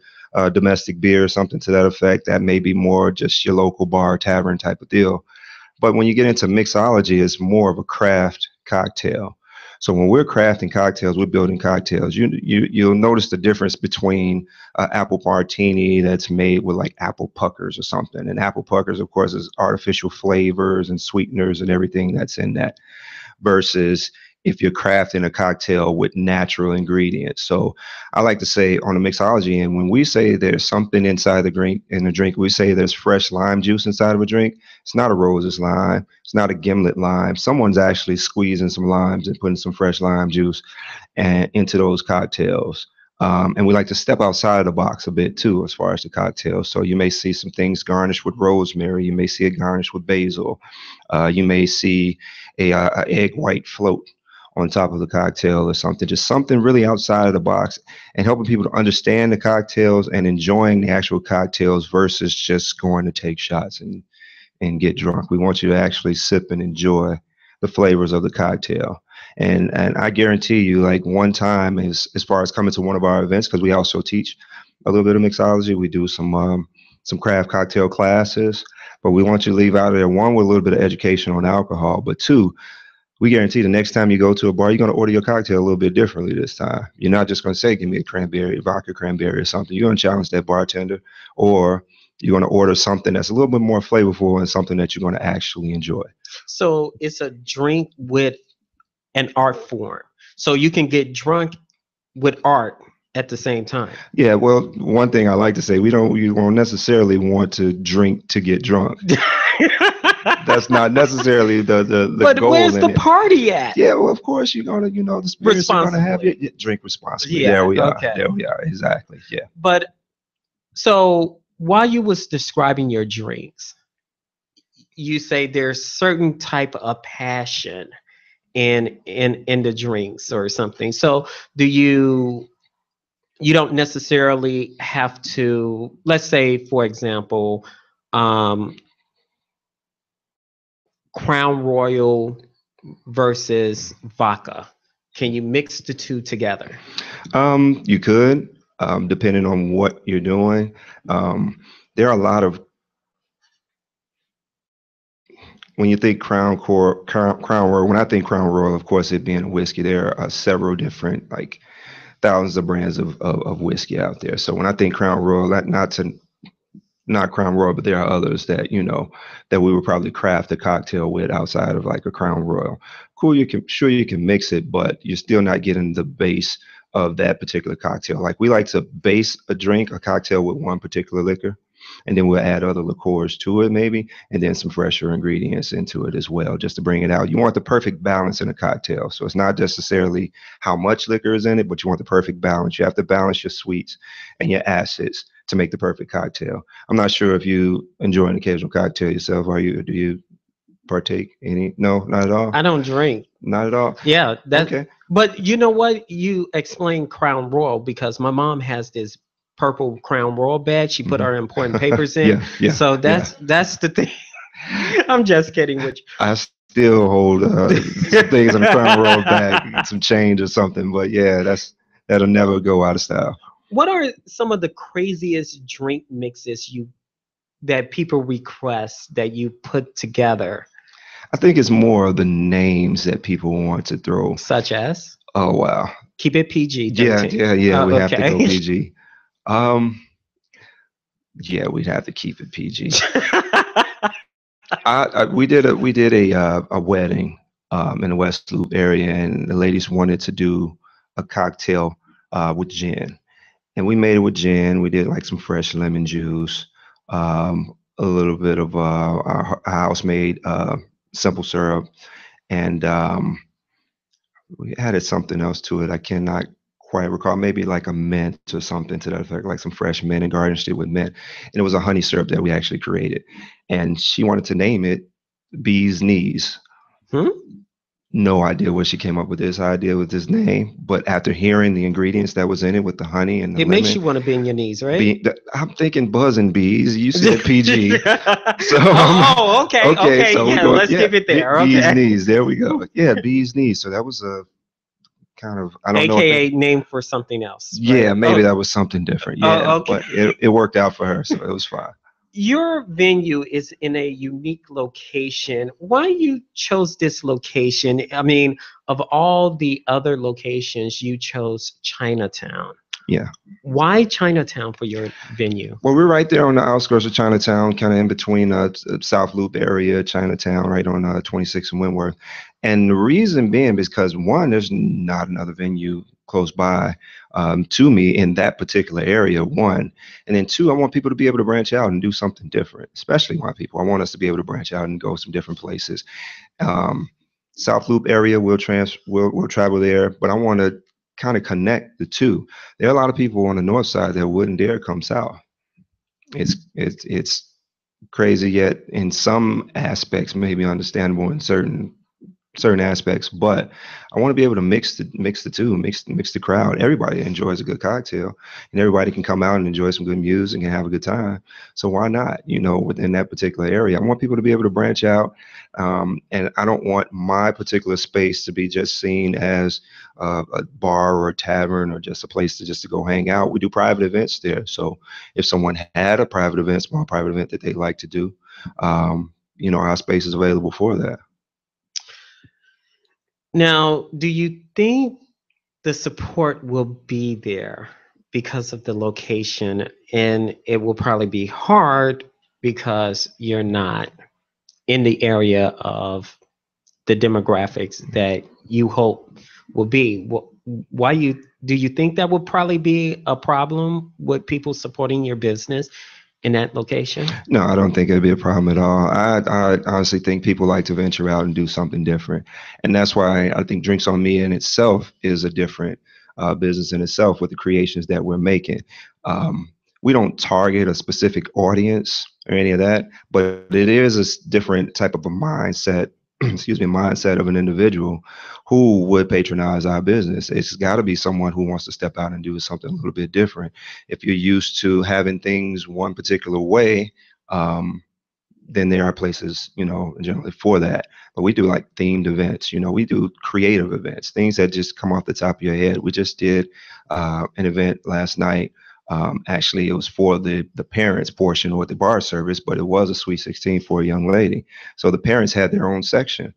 C: domestic beer, something to that effect. That may be more just your local bar, tavern type of deal. But when you get into mixology, it's more of a craft cocktail. So when we're crafting cocktails, we're building cocktails. You'll notice the difference between apple martini that's made with like apple puckers or something. And apple puckers, of course, is artificial flavors and sweeteners and everything that's in that, versus if you're crafting a cocktail with natural ingredients. So I like to say on the mixology, and when we say there's something inside the drink, we say there's fresh lime juice inside of a drink. It's not a Rose's lime. It's not a gimlet lime. Someone's actually squeezing some limes and putting some fresh lime juice into those cocktails. And we like to step outside of the box a bit too, as far as the cocktails. So you may see some things garnished with rosemary. You may see it garnished with basil. You may see a egg white float on top of the cocktail or something, just something really outside of the box, and helping people to understand the cocktails and enjoying the actual cocktails versus just going to take shots and get drunk. We want you to actually sip and enjoy the flavors of the cocktail. And I guarantee you, like, one time, as far as coming to one of our events, because we also teach a little bit of mixology, we do some craft cocktail classes. But we want you to leave out of there, one, with a little bit of education on alcohol, but two, we guarantee the next time you go to a bar, you're going to order your cocktail a little bit differently this time. You're not just going to say, give me a cranberry, vodka cranberry or something. You're going to challenge that bartender, or you're going to order something that's a little bit more flavorful and something that you're going to actually enjoy.
A: So it's a drink with an art form. So you can get drunk with art at the same time.
C: Yeah, well, one thing I like to say, you won't necessarily want to drink to get drunk. That's not necessarily the
A: But
C: goal.
A: where's
C: in
A: the
C: it.
A: party at?
C: Yeah, well, of course you're gonna, the spirits are gonna have you.
A: Responsibly.
C: Drink responsibly.
A: Yeah,
C: There we are.
A: okay.
C: There we are. Exactly. Yeah.
A: But so while you was describing your drinks, you say there's certain type of passion in the drinks or something. So do you don't necessarily have to, let's say for example, Crown Royal versus vodka. Can you mix the two together?
C: You could, depending on what you're doing. There are a lot of, when you think Crown Royal, when I think Crown Royal, of course, it being a whiskey, there are several different, like thousands of brands of whiskey out there. So when I think Crown Royal, not Crown Royal, but there are others that, that we would probably craft a cocktail with outside of like a Crown Royal. Cool, you can mix it, but you're still not getting the base of that particular cocktail. Like, we like to base a cocktail with one particular liquor, and then we'll add other liqueurs to it maybe, and then some fresher ingredients into it as well, just to bring it out. You want the perfect balance in a cocktail. So it's not necessarily how much liquor is in it, but you want the perfect balance. You have to balance your sweets and your acids to make the perfect cocktail. I'm not sure if you enjoy an occasional cocktail yourself. Do you partake any? No, not at all.
A: I don't drink.
C: Not at all.
A: Yeah,
C: Okay.
A: But you know what? You explained Crown Royal because my mom has this purple Crown Royal bag. She put her important papers in.
C: Yeah.
A: So that's the thing. I'm just kidding with you.
C: I still hold some things in the Crown Royal bag, some change or something. But yeah, that'll never go out of style.
A: What are some of the craziest drink mixes that people request that you put together?
C: I think it's more of the names that people want to throw.
A: Such as?
C: Oh wow.
A: Keep it PG.
C: Yeah. We have to
A: okay.
C: go PG. Yeah, we'd have to keep it PG. We did a wedding in the West Loop area, and the ladies wanted to do a cocktail with gin. And we made it with gin. We did like some fresh lemon juice, a little bit of our house-made simple syrup, and we added something else to it. I cannot quite recall. Maybe like a mint or something to that effect, like some fresh mint, and garnished it with mint. And it was a honey syrup that we actually created. And she wanted to name it Bee's Knees. No idea where she came up with this idea with this name, but after hearing the ingredients that was in it with the honey and the lemon,
A: makes you want to be in your knees, right?
C: I'm thinking buzzing bees. You said PG. So
A: okay. So let's keep it there.
C: Bee's Knees. There we go. Yeah, Bee's Knees. So that was a kind of, I don't know.
A: AKA name for something else. Right?
C: Yeah, maybe that was something different. Yeah, but it worked out for her, so it was fine.
A: Your venue is in a unique location. Why you chose this location? I mean, of all the other locations, you chose Chinatown.
C: Yeah.
A: Why Chinatown for your venue?
C: Well, we're right there on the outskirts of Chinatown, kind of in between South Loop area, Chinatown, right on 26 and Wentworth. And the reason being because, one, there's not another venue close by to me in that particular area, one. And then two, I want people to be able to branch out and do something different, especially white people. I want us to be able to branch out and go some different places. South Loop area, we'll travel there, but I want to kind of connect the two. There are a lot of people on the north side that wouldn't dare come south. It's crazy, yet in some aspects maybe understandable in certain aspects, but I want to be able to mix the two, mix the crowd. Everybody enjoys a good cocktail, and everybody can come out and enjoy some good music and have a good time. So why not, within that particular area? I want people to be able to branch out, and I don't want my particular space to be just seen as a bar or a tavern or just a place to go hang out. We do private events there, so if someone had a small private event that they'd like to do, our space is available for that.
A: Now, do you think the support will be there because of the location, and it will probably be hard because you're not in the area of the demographics that you hope will be? Why do you think that will probably be a problem with people supporting your business in that location?
C: No, I don't think it'd be a problem at all. I honestly think people like to venture out and do something different. And that's why I think Drinks on Me in itself is a different business in itself with the creations that we're making. We don't target a specific audience or any of that, but it is a different type of a mindset, excuse me, mindset of an individual who would patronize our business. It's got to be someone who wants to step out and do something a little bit different. If you're used to having things one particular way, then there are places, generally for that. But we do like themed events. We do creative events, things that just come off the top of your head. We just did an event last night. Actually, it was for the parents portion or the bar service, but it was a Sweet 16 for a young lady. So the parents had their own section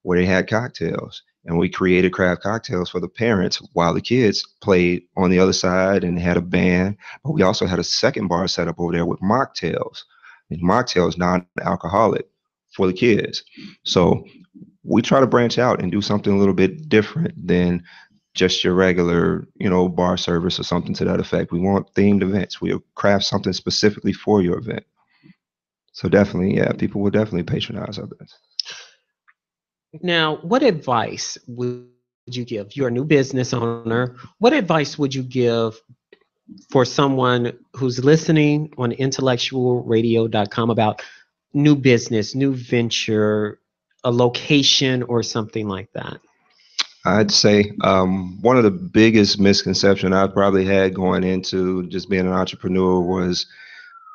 C: where they had cocktails, and we created craft cocktails for the parents while the kids played on the other side and had a band. But we also had a second bar set up over there with mocktails. And mocktails non-alcoholic for the kids. So we try to branch out and do something a little bit different than just your regular, bar service or something to that effect. We want themed events. We'll craft something specifically for your event. So definitely, yeah, people will definitely patronize our events.
A: Now, what advice would you give? You're a new business owner. What advice would you give for someone who's listening on intellectualradio.com about new business, new venture, a location or something like that?
C: I'd say one of the biggest misconceptions I probably had going into just being an entrepreneur was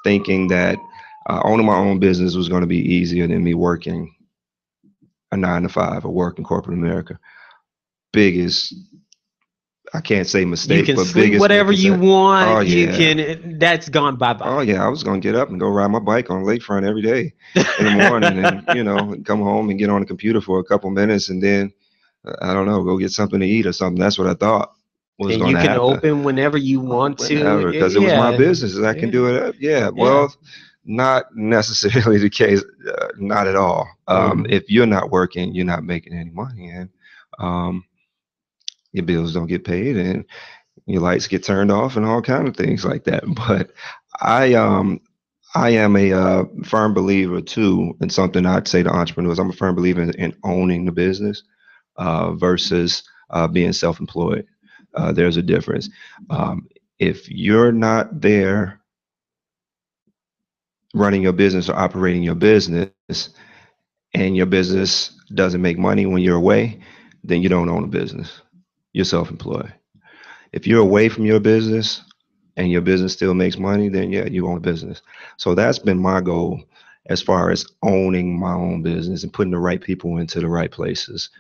C: thinking that owning my own business was going to be easier than me working a 9-to-5 or working corporate America. Biggest, I can't say mistake,
A: you can
C: but
A: sleep
C: biggest
A: whatever you want.
C: Oh, yeah.
A: You can. That's gone bye-bye.
C: Oh yeah, I was gonna get up and go ride my bike on lakefront every day in the morning, and come home and get on the computer for a couple minutes, and then I don't know, go get something to eat or something. That's what I thought was going to happen.
A: And you can open whenever you want to.
C: Because it was my business. I can do it. Yeah. Well, not necessarily the case. Not at all. If you're not working, you're not making any money, and your bills don't get paid, and your lights get turned off, and all kinds of things like that. But I am a firm believer too, and something I'd say to entrepreneurs. I'm a firm believer in owning the business versus being self-employed. There's a difference. If you're not there running your business or operating your business, and your business doesn't make money when you're away, then you don't own a business. You're self-employed. If you're away from your business and your business still makes money, then yeah, you own a business. So that's been my goal as far as owning my own business and putting the right people into the right places.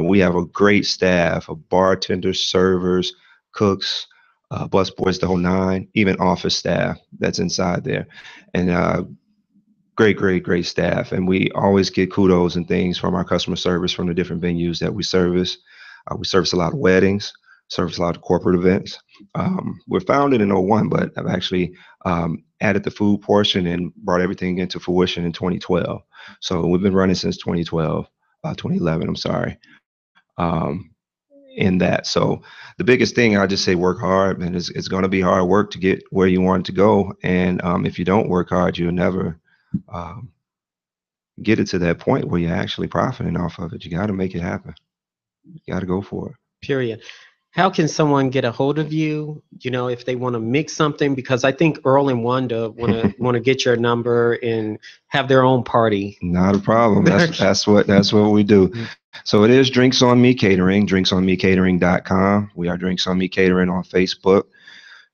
C: We have a great staff of bartenders, servers, cooks, busboys, the whole nine, even office staff that's inside there. And great staff. And we always get kudos and things from our customer service from the different venues that we service. We service a lot of weddings, service a lot of corporate events. We're founded in 2001, but I've actually added the food portion and brought everything into fruition in 2012. So we've been running since 2011, I'm sorry, in that. So the biggest thing, I just say work hard, and it's going to be hard work to get where you want to go. And if you don't work hard, you'll never get it to that point where you're actually profiting off of it. You got to make it happen. You got to go for it.
A: Period. How can someone get a hold of you, if they want to mix something? Because I think Earl and Wanda want to get your number and have their own party.
C: Not a problem. That's what we do. So it is Drinks on Me Catering, drinksonmecatering.com. We are Drinks on Me Catering on Facebook,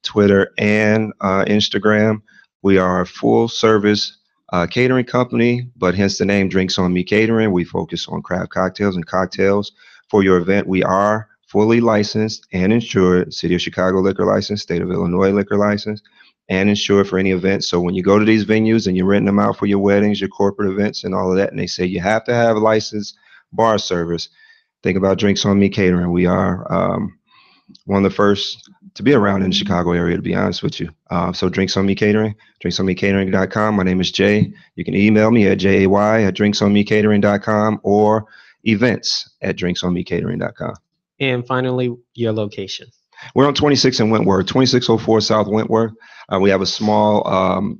C: Twitter, and Instagram. We are a full service catering company, but hence the name Drinks on Me Catering. We focus on craft cocktails and cocktails for your event. We are fully licensed and insured, City of Chicago liquor license, State of Illinois liquor license, and insured for any events. So when you go to these venues and you're renting them out for your weddings, your corporate events, and all of that, and they say you have to have a licensed bar service, think about Drinks on Me Catering. We are one of the first to be around in the Chicago area, to be honest with you. So Drinks on Me Catering, drinksonmecatering.com. My name is Jay. You can email me at jay@drinksonmecatering.com or events@drinksonmecatering.com.
A: And finally, your location.
C: We're on 26 in Wentworth, 2604 South Wentworth. We have a small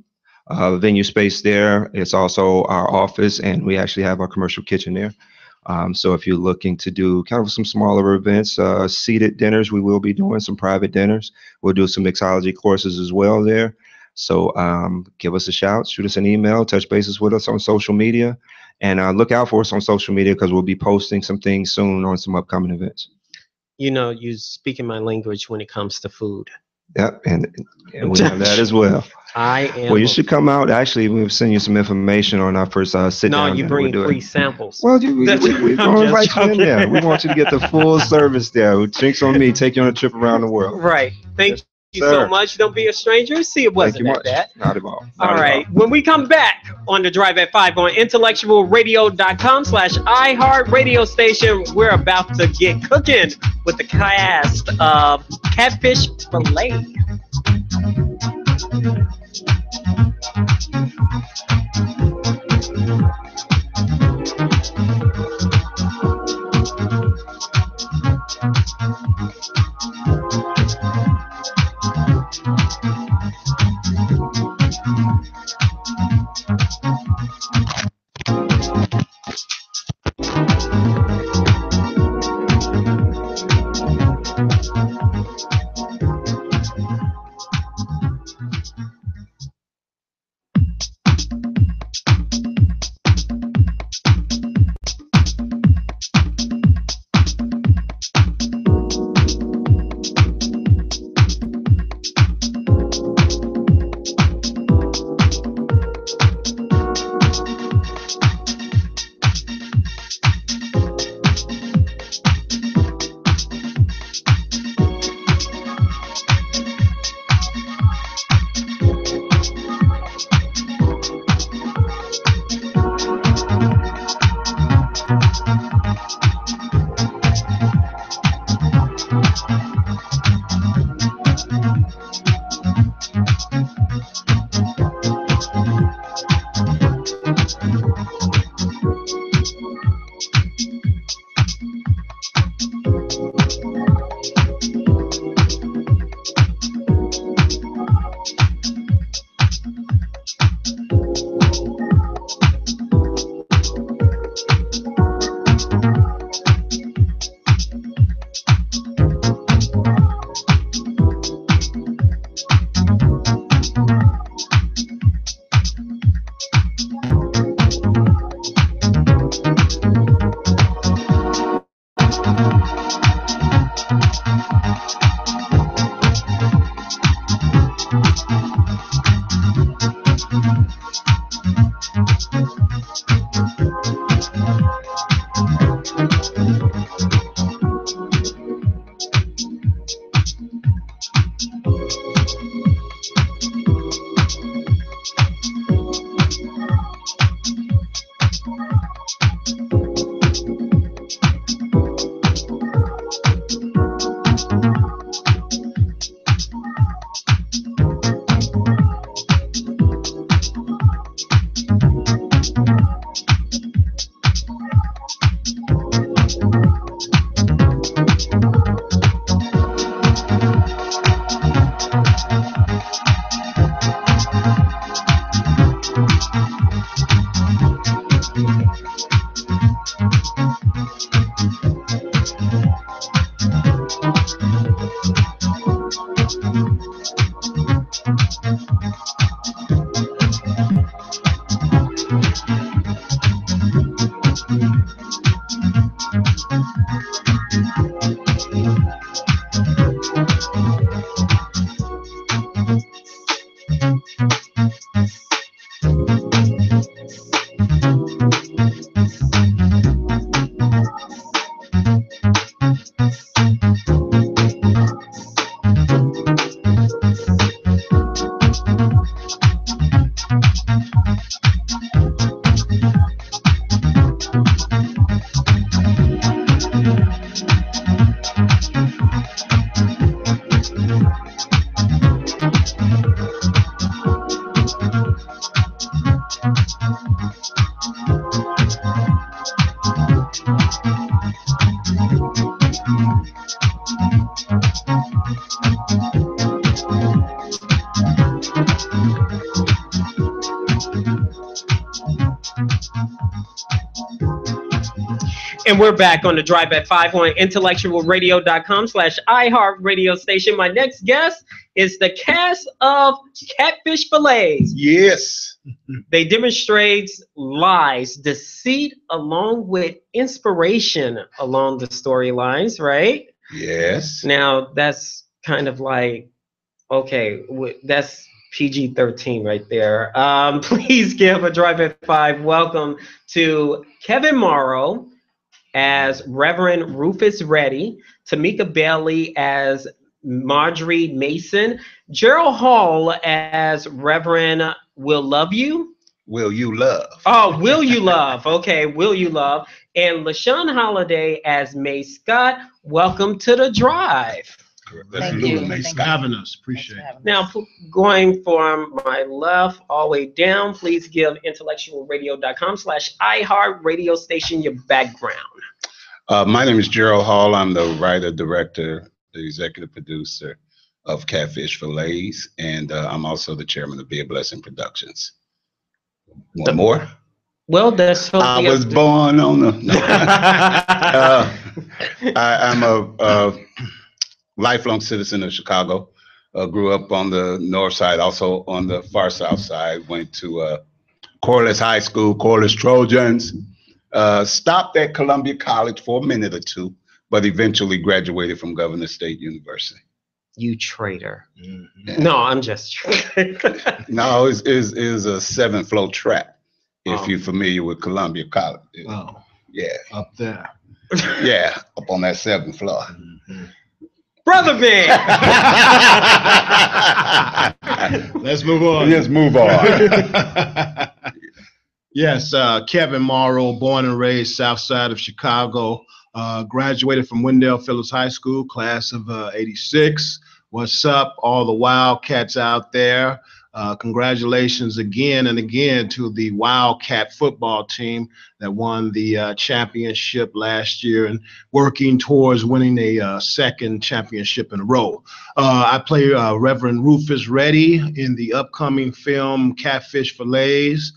C: venue space there. It's also our office, and we actually have our commercial kitchen there. So if you're looking to do kind of some smaller events, seated dinners, we will be doing some private dinners. We'll do some mixology courses as well there. So give us a shout, shoot us an email, touch bases with us on social media, and look out for us on social media because we'll be posting some things soon on some upcoming events.
A: You know, you speaking my language when it comes to food.
C: Yep, and we have that as well.
A: I am.
C: Well, you should come out. Actually, we'll send you some information on our first sit down.
A: No, you bring free samples.
C: Well, we're going right in there. We want you to get the full service there. Drinks on Me, take you on a trip around the world.
A: Right. Thank you so much. Don't be a stranger. See, it wasn't like that.
C: Not at all.
A: All right. When we come back on the Drive at 5 on intellectualradio.com/iHeart Radio Station, we're about to get cooking with the cast of Catfish Fillet. And we're back on the Drive at 5 on intellectualradio.com/iHeartRadio station. My next guest is the cast of Catfish Fillets.
D: Yes.
A: They demonstrate lies, deceit, along with inspiration along the storylines, right?
D: Yes.
A: Now, that's kind of like, okay, that's PG-13 right there. Please give a Drive at 5 welcome to Kevin Morrow as Reverend Rufus Reddy, Tamika Bailey as Marjorie Mason, Gerald Hall as Reverend Will Love You.
D: Will You Love?
A: Oh, Will You Love. Okay, Will You Love. And LaShawn Holiday as May Scott. Welcome to the Drive.
E: Thank you.
D: Thanks
E: for having us. Appreciate it.
A: Now, going from my left all the way down, please give intellectualradio.com/iHeartRadio station your background.
D: My name is Gerald Hall. I'm the writer, director, the executive producer of Catfish Fillets, and I'm also the chairman of Be a Blessing Productions. One more?
A: Well, that's
D: I was born on the. I'm a lifelong citizen of Chicago. Grew up on the north side, also on the far south side. Went to Corliss High School, Corliss Trojans. Stopped at Columbia College for a minute or two, but eventually graduated from Governor State University.
A: You traitor.
D: Mm-hmm.
A: No, I'm just
D: No, it's a 7-flow track. If you're familiar with Columbia College.
E: Oh,
D: yeah.
E: up there.
D: Yeah, up on that 7th floor.
E: Mm-hmm.
A: Brother man.
E: Let's move on.
D: Let's move on.
E: Yes, Kevin Morrow, born and raised south side of Chicago. Graduated from Wendell Phillips High School, class of '86. What's up, all the Wildcats out there? Congratulations again and again to the Wildcat football team that won the championship last year and working towards winning a second championship in a row. I play Reverend Rufus Reddy in the upcoming film Catfish Fillets.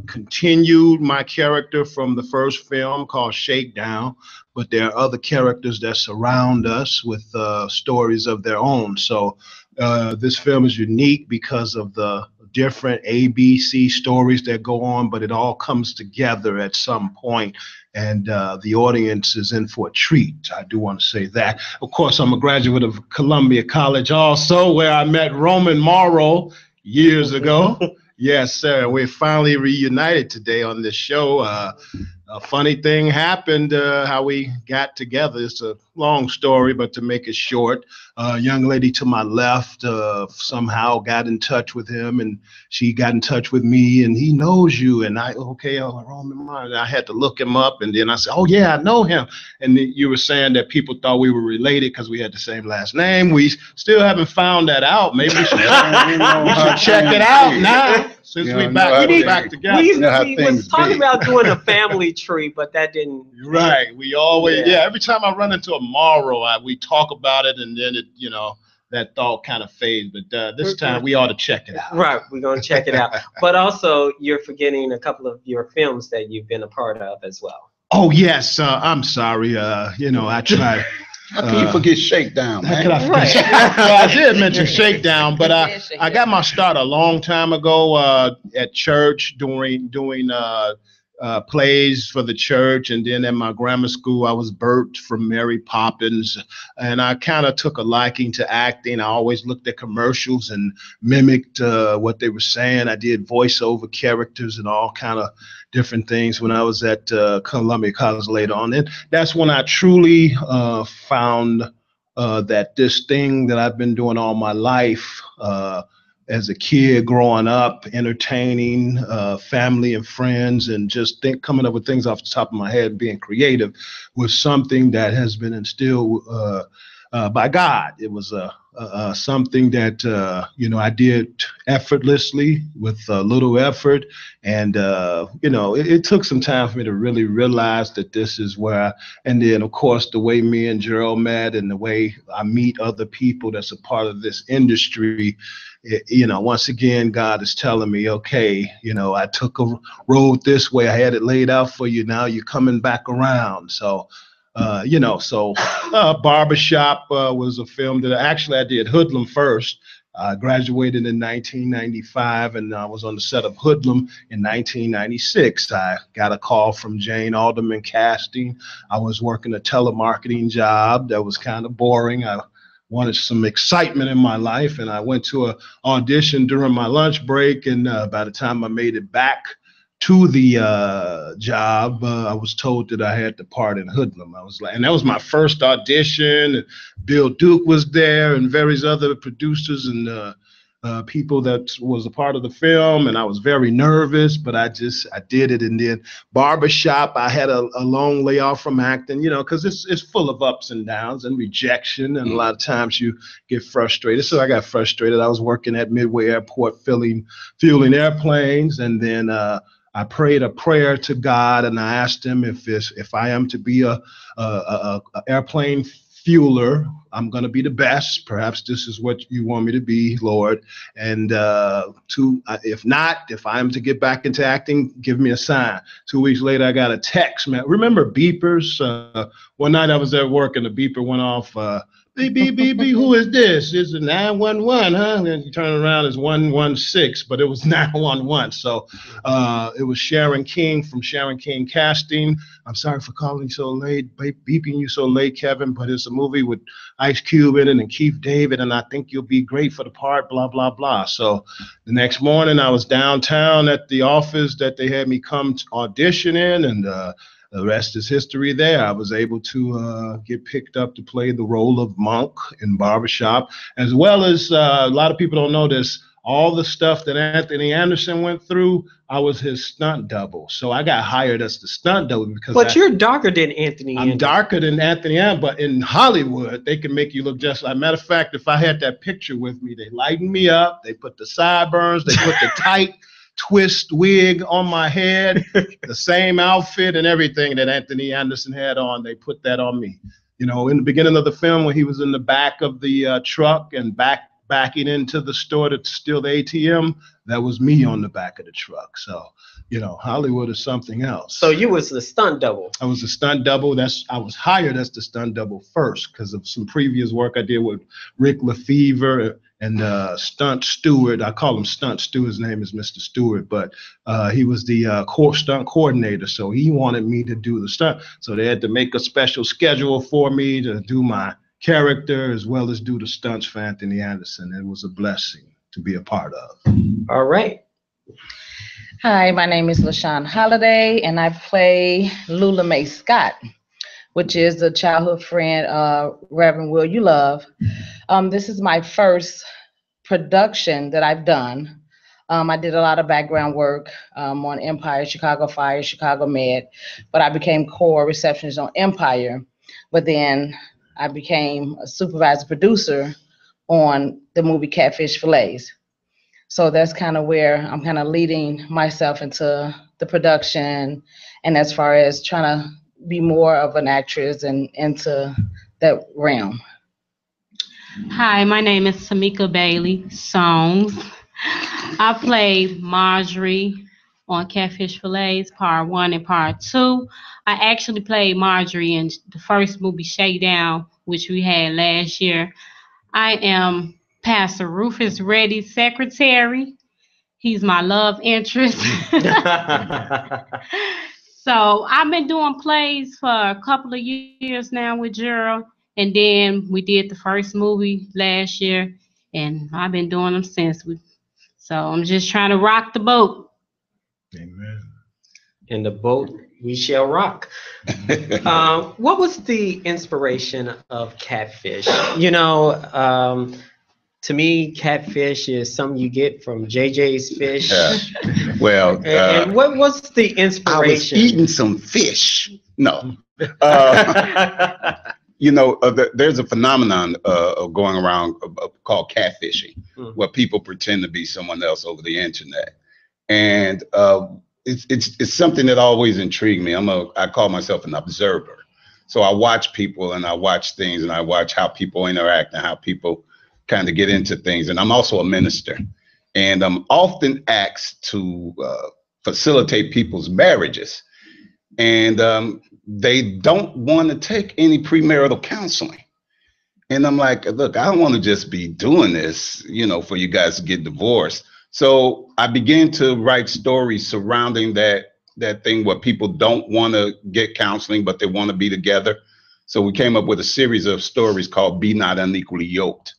E: Continued my character from the first film called Shakedown, but there are other characters that surround us with stories of their own. So this film is unique because of the different ABC stories that go on, but it all comes together at some point, and the audience is in for a treat. I do want to say that. Of course, I'm a graduate of Columbia College also, where I met Roman Morrow years ago. Yes, sir. We're finally reunited today on this show. A funny thing happened, how we got together. It's a long story, but to make it short, a young lady to my left somehow got in touch with him, and she got in touch with me, and he knows you. And Roman, I had to look him up, and then I said, oh, yeah, I know him. And you were saying that people thought we were related because we had the same last name. We still haven't found that out. Maybe we should check it out now. Since we back together.
A: We was talking about doing a family tree, but that didn't.
E: Right. We always, every time I run into a Morrow, we talk about it, and then it, that thought kind of fades. But this time we ought to check it out.
A: Right. We're going to check it out. But also, you're forgetting a couple of your films that you've been a part of as well.
E: Oh, yes. I'm sorry. I tried.
D: How can you forget Shakedown, man?
E: Well, I did mention Shakedown, but I got my start a long time ago at church doing plays for the church, and then at my grammar school I was Bert from Mary Poppins, and I kind of took a liking to acting. I always looked at commercials and mimicked what they were saying. I did voiceover characters and all kind of different things when I was at Columbia College later on. And that's when I truly found that this thing that I've been doing all my life as a kid growing up, entertaining family and friends, and just coming up with things off the top of my head, being creative, was something that has been instilled by God. It was a something that I did effortlessly with little effort, and it took some time for me to really realize that this is where. And then, of course, the way me and Gerald met, and the way I meet other people that's a part of this industry. Once again, God is telling me, okay, I took a road this way, I had it laid out for you. Now you're coming back around, so. Barbershop was a film that I did Hoodlum first. I graduated in 1995, and I was on the set of Hoodlum in 1996. I got a call from Jane Alderman Casting. I was working a telemarketing job that was kind of boring. I wanted some excitement in my life, and I went to an audition during my lunch break, and by the time I made it back to the job, I was told that I had the part in Hoodlum. I was like, and that was my first audition. Bill Duke was there, and various other producers and people that was a part of the film, and I was very nervous, but I did it. And then Barbershop, I had a long layoff from acting, because it's full of ups and downs and rejection, and a lot of times you get frustrated. So I got frustrated. I was working at Midway Airport fueling airplanes, and then I prayed a prayer to God, and I asked him if I am to be a airplane fueler, I'm going to be the best. Perhaps this is what you want me to be, Lord. And if not, if I am to get back into acting, give me a sign. 2 weeks later, I got a text, man. Remember beepers? One night I was at work, and the beeper went off. Beep, beep, beep, beep. Who is this? It's a 911, huh? And then you turn around, it's 116, but it was 911. So it was Sharon King from Sharon King Casting. I'm sorry for calling you so late, beeping you so late, Kevin, but it's a movie with Ice Cube in it and Keith David, and I think you'll be great for the part, blah, blah, blah. So the next morning, I was downtown at the office that they had me come to audition in, and the rest is history there. I was able to get picked up to play the role of Monk in Barbershop, as well as a lot of people don't know this, all the stuff that Anthony Anderson went through, I was his stunt double. So I got hired as the stunt double because.
A: But you're darker than Anthony Anderson.
E: I'm darker than Anthony Anderson, but in Hollywood, they can make you look just like. Matter of fact, if I had that picture with me, they lightened me up, they put the sideburns, they put the tight twist wig on my head, the same outfit and everything that Anthony Anderson had on, they put that on me. In the beginning of the film, when he was in the back of the truck and backing into the store to steal the ATM, that was me on the back of the truck. So, Hollywood is something else.
A: So you was the stunt double.
E: I was the stunt double. I was hired as the stunt double first because of some previous work I did with Rick Lefevre and Stunt Stewart. I call him Stunt Stewart. His name is Mr. Stewart, but he was the stunt coordinator. So he wanted me to do the stunt. So they had to make a special schedule for me to do my character as well as do the stunts for Anthony Anderson. It was a blessing to be a part of.
A: All right.
F: Hi, my name is LaShawn Holiday, and I play Lula Mae Scott, which is a childhood friend of Reverend Will You Love. This is my first production that I've done. I did a lot of background work on Empire, Chicago Fire, Chicago Med, but I became core receptionist on Empire. But then I became a supervisor producer on the movie Catfish Fillets. So that's kind of where I'm kind of leading myself into the production, and as far as trying to be more of an actress and into that realm.
G: Hi, my name is Tamika Bailey Songs. I played Marjorie on Catfish Fillets, part 1 and part 2. I actually played Marjorie in the first movie, Shakedown, which we had last year. I am Pastor Rufus Reddy's secretary. He's my love interest. So I've been doing plays for a couple of years now with Gerald, and then we did the first movie last year, and I've been doing them since. So I'm just trying to rock the boat.
E: Amen.
A: In the boat we shall rock. What was the inspiration of Catfish? To me, catfish is something you get from JJ's Fish.
D: Well,
A: and what was the inspiration?
D: I was eating some fish. No. you know, there's a phenomenon going around called catfishing, where people pretend to be someone else over the internet, and it's something that always intrigued me. I call myself an observer, so I watch people and I watch things and I watch how people interact and how people kind of get into things. And I'm also a minister, and I'm often asked to facilitate people's marriages, and they don't want to take any premarital counseling. And I'm like, look, I don't want to just be doing this, you know, for you guys to get divorced. So I began to write stories surrounding that thing where people don't want to get counseling, but they want to be together. So we came up with a series of stories called Be Not Unequally Yoked,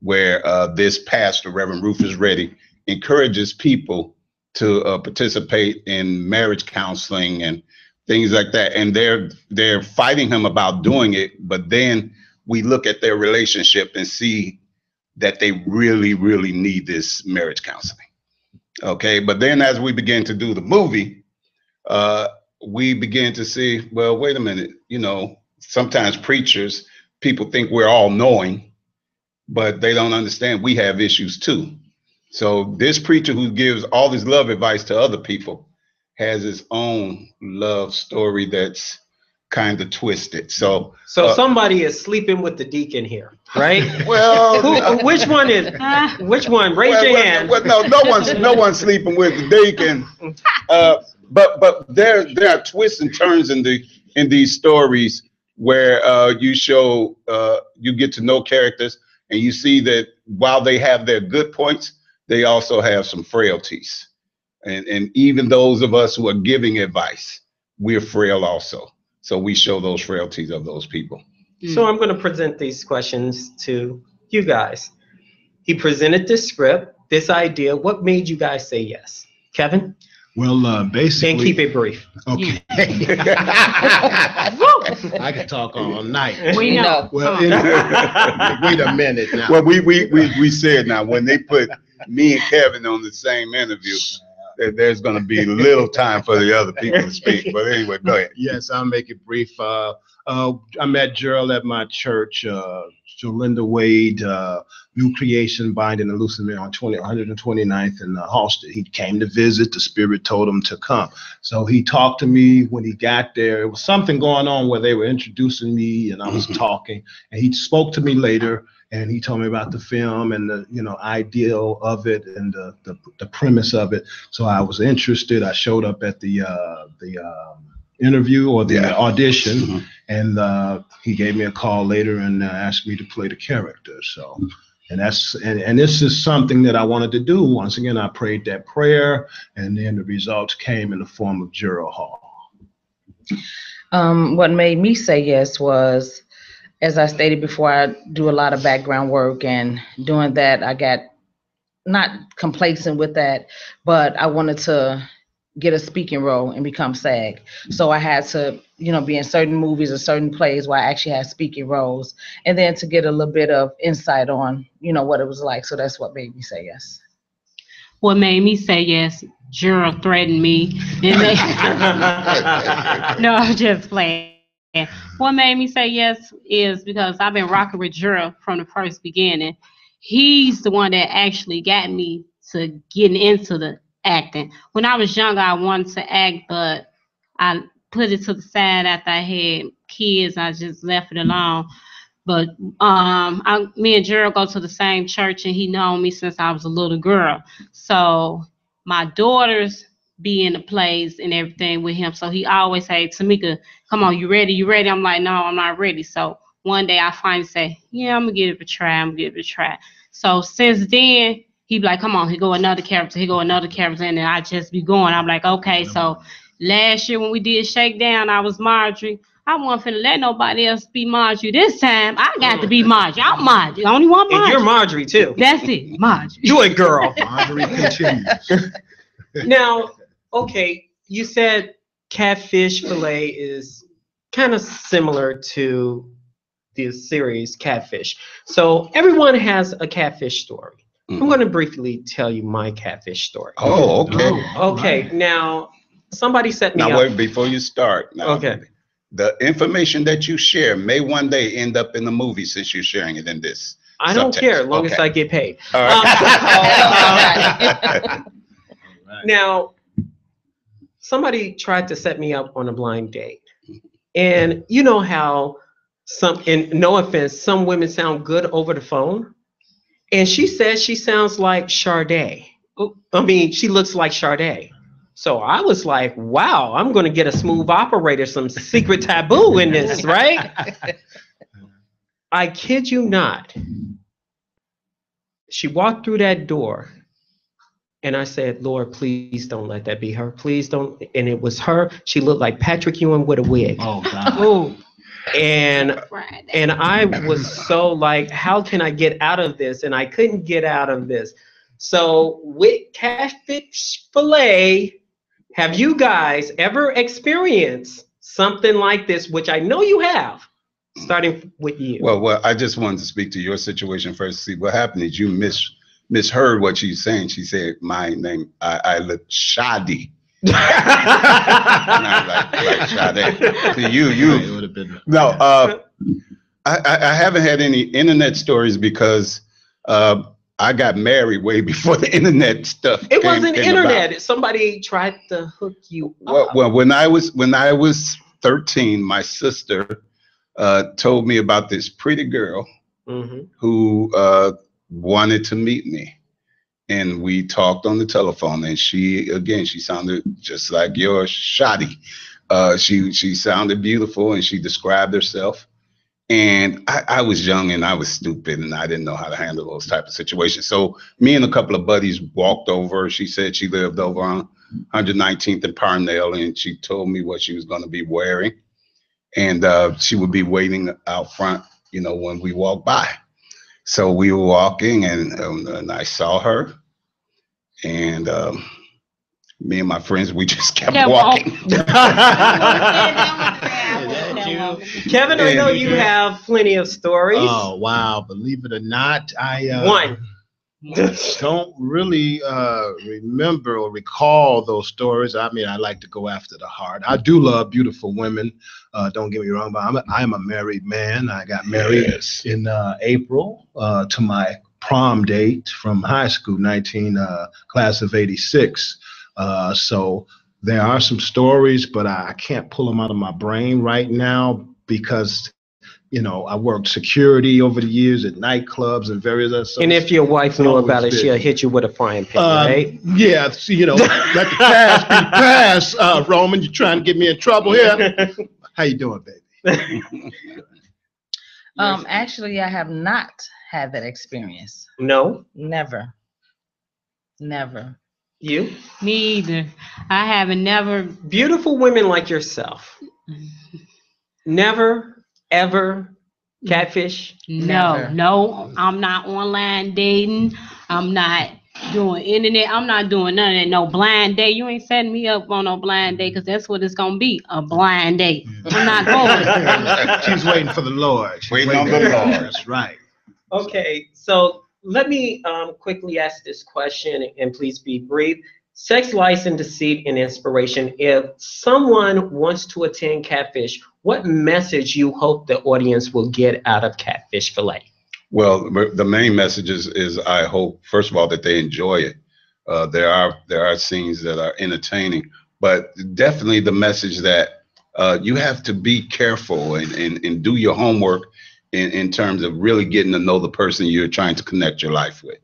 D: where this pastor, Reverend Rufus Reddy, encourages people to participate in marriage counseling and things like that. And they're fighting him about doing it, but then we look at their relationship and see that they really, really need this marriage counseling. Okay, but then as we begin to do the movie, we begin to see, well, wait a minute, you know, sometimes preachers, people think we're all knowing, but they don't understand we have issues too. So this preacher who gives all this love advice to other people has his own love story that's kind of twisted. So
A: somebody is sleeping with the deacon here, right?
D: Well,
A: which one is? Which one? Raise your hand.
D: Well, no one's sleeping with the deacon. But there are twists and turns in these stories where you show you get to know characters and you see that while they have their good points, they also have some frailties. And even those of us who are giving advice, we're frail also. So we show those frailties of those people.
A: So I'm going to present these questions to you guys. He presented this script, this idea. What made you guys say yes? Kevin?
E: Well, basically.
A: And keep it brief.
E: Okay. I can talk all night.
G: We know.
E: Well, wait a minute now.
D: Well, we said now when they put me and Kevin on the same interview, there's going to be little time for the other people to speak. But anyway, go ahead.
E: Yes, I'll make it brief. I met Gerald at my church, Jolinda Wade, New Creation Binding and Loosing on 129th and Halsted. He came to visit. The Spirit told him to come. So he talked to me when he got there. It was something going on where they were introducing me and I was talking. And he spoke to me later. And he told me about the film and the ideal of it and the premise of it. So I was interested. I showed up at the interview or the audition, and he gave me a call later and asked me to play the character. So, and this is something that I wanted to do. Once again, I prayed that prayer, and then the results came in the form of Gerald Hall.
F: What made me say yes was, as I stated before, I do a lot of background work, and doing that, I got not complacent with that, but I wanted to get a speaking role and become SAG. So I had to, be in certain movies or certain plays where I actually had speaking roles, and then to get a little bit of insight on, what it was like. So that's what made me say yes.
G: What made me say yes, Gerald threatened me. No, I'm just playing. What made me say yes is because I've been rocking with Gerald from the first beginning. He's the one that actually got me to getting into the acting. When I was younger, I wanted to act, but I put it to the side after I had kids. I just left it alone. But me and Gerald go to the same church, and he known me since I was a little girl. So my daughters be in the plays and everything with him. So he always say, Tamika, come on, you ready? You ready? I'm like, no, I'm not ready. So one day I finally say, yeah, I'm gonna give it a try. So since then, he be like, come on, he go another character, and then I just be going. I'm like, okay. So last year when we did Shakedown, I was Marjorie. I wasn't finna let nobody else be Marjorie. This time, I got to be Marjorie. I'm Marjorie. The only one Marjorie.
A: And you're Marjorie, too.
G: That's it, Marjorie.
A: Do it, girl.
E: Marjorie continues.
A: Now, okay, you said Catfish Fillet is kind of similar to the series Catfish. So everyone has a catfish story. I'm going to briefly tell you my catfish story.
D: Oh, okay.
A: Okay, now somebody set me up.
D: Now, wait, before you start.
A: Okay.
D: the information that you share may one day end up in the movie since you're sharing it in this.
A: I don't
D: subtext.
A: care as long as
D: Okay.
A: I get paid.
D: All right.
A: Now, somebody tried to set me up on a blind date. And you know how and no offense, some women sound good over the phone. And she says she sounds like Sade. I mean, she looks like Sade. So I was like, wow, I'm going to get a smooth operator, some secret taboo in this, right? I kid you not. She walked through that door and I said, Lord, please don't let that be her. Please don't. And it was her. She looked like Patrick Ewing with a wig.
E: Oh, God.
A: Ooh. And I was so like, how can I get out of this? And I couldn't get out of this. So with Catfish Fillet, have you guys ever experienced something like this, which I know you have, starting with you?
D: Well, I just wanted to speak to your situation first. See, what happened is you misheard what she's saying. She said, my name, I look shoddy. And I like Sade. So you
E: would have been.
D: No, I haven't had any internet stories because I got married way before the internet stuff.
A: It wasn't
D: came
A: internet.
D: about.
A: Somebody tried to hook you up.
D: Well, when I was 13, my sister told me about this pretty girl who wanted to meet me. And we talked on the telephone, and she sounded just like your shoddy. She sounded beautiful, and she described herself. And I was young and I was stupid and I didn't know how to handle those type of situations. So me and a couple of buddies walked over. She said she lived over on 119th and Parnell, and she told me what she was going to be wearing. And she would be waiting out front, when we walked by. So we were walking and I saw her. And me and my friends, we just kept walking.
A: Kevin, I know you have plenty of stories.
E: Oh, wow. Believe it or not, I
A: One.
E: don't really remember or recall those stories. I mean, I like to go after the heart. I do love beautiful women. Don't get me wrong, but I'm a married man. I got married in April to my prom date from high school, class of 86. So there are some stories, but I can't pull them out of my brain right now because, I worked security over the years at nightclubs and various other stuff.
A: And if your wife knew about it, she'll hit you with a frying pan, right?
E: Yeah, let the past be the past. Roman, you trying to get me in trouble here? How you doing, baby?
F: Actually, I have not had that experience.
A: No?
F: Never.
A: You?
G: Me either. I haven't never.
A: Beautiful women like yourself. Never, ever catfish?
G: No, I'm not online dating. I'm not doing internet. I'm not doing none of that. No blind date. You ain't setting me up on no blind date because that's what it's going to be, a blind date. I'm not going.
E: She's waiting for the Lord. She's
D: Waiting on the Lord.
E: That's right.
A: Okay, so let me quickly ask this question, and please be brief. Sex, Lies, and Deceit and Inspiration. If someone wants to attend Catfish, what message you hope the audience will get out of Catfish Fillet?
D: Well, the main message is I hope, first of all, that they enjoy it. There are scenes that are entertaining, but definitely the message that you have to be careful and do your homework in terms of really getting to know the person you're trying to connect your life with.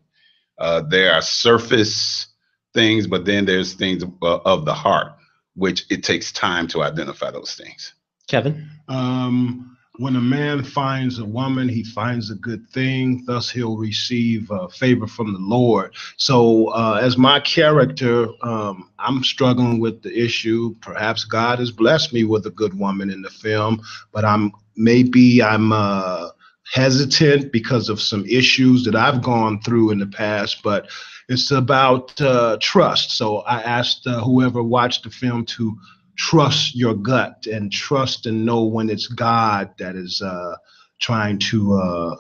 D: There are surface things, but then there's things of the heart, which it takes time to identify those things.
A: Kevin?
E: When a man finds a woman, he finds a good thing, thus he'll receive favor from the Lord. So as my character, I'm struggling with the issue. Perhaps God has blessed me with a good woman in the film, but I'm hesitant because of some issues that I've gone through in the past, but it's about trust. So I asked whoever watched the film to trust your gut and trust and know when it's God that is trying to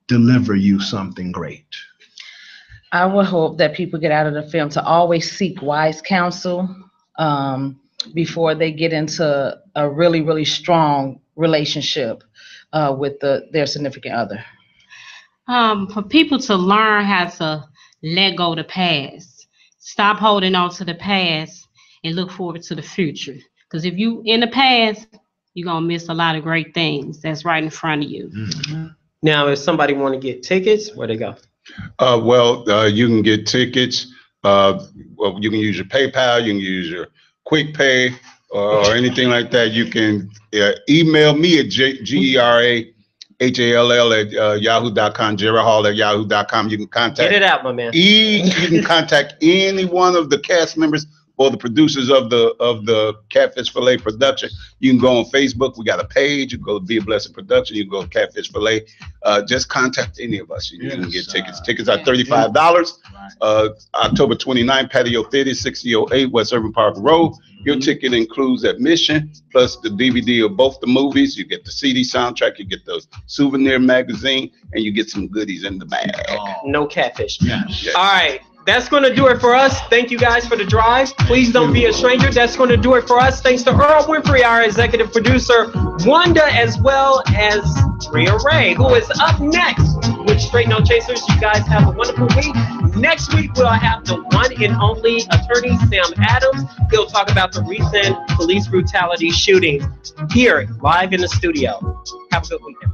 E: deliver you something great.
F: I would hope that people get out of the film to always seek wise counsel. before they get into a really, really strong relationship with their significant other?
G: For people to learn how to let go of the past, stop holding on to the past, and look forward to the future. Because if you in the past, you're gonna miss a lot of great things that's right in front of you.
A: Mm-hmm. Now, if somebody want to get tickets, where they go?
D: You can get tickets. Well, you can use your PayPal, you can use your Quick Pay, or anything like that. You can email me at GERAHALL at yahoo.com, GeraHall at yahoo.com. You can contact.
A: Get it out, my man.
D: You can contact any one of the cast members or the producers of the Catfish Fillet production. You can go on Facebook. We got a page. You can go to Be a Blessing Production. You can go to Catfish Fillet. Just contact any of us. You can get tickets. Tickets are $35. October 29th, Patio Theater, 6008 West Urban Park Road. Your ticket includes admission plus the DVD of both the movies. You get the CD soundtrack. You get the souvenir magazine, and you get some goodies in the bag.
A: No catfish.
D: Yes.
A: All right. That's going to do it for us. Thank you guys for the drive. Please don't be a stranger. That's going to do it for us. Thanks to Earl Winfrey, our executive producer, Wanda, as well as Rhea Ray, who is up next with Straight No Chasers. You guys have a wonderful week. Next week, we'll have the one and only attorney, Sam Adams. He'll talk about the recent police brutality shooting here, live in the studio. Have a good weekend.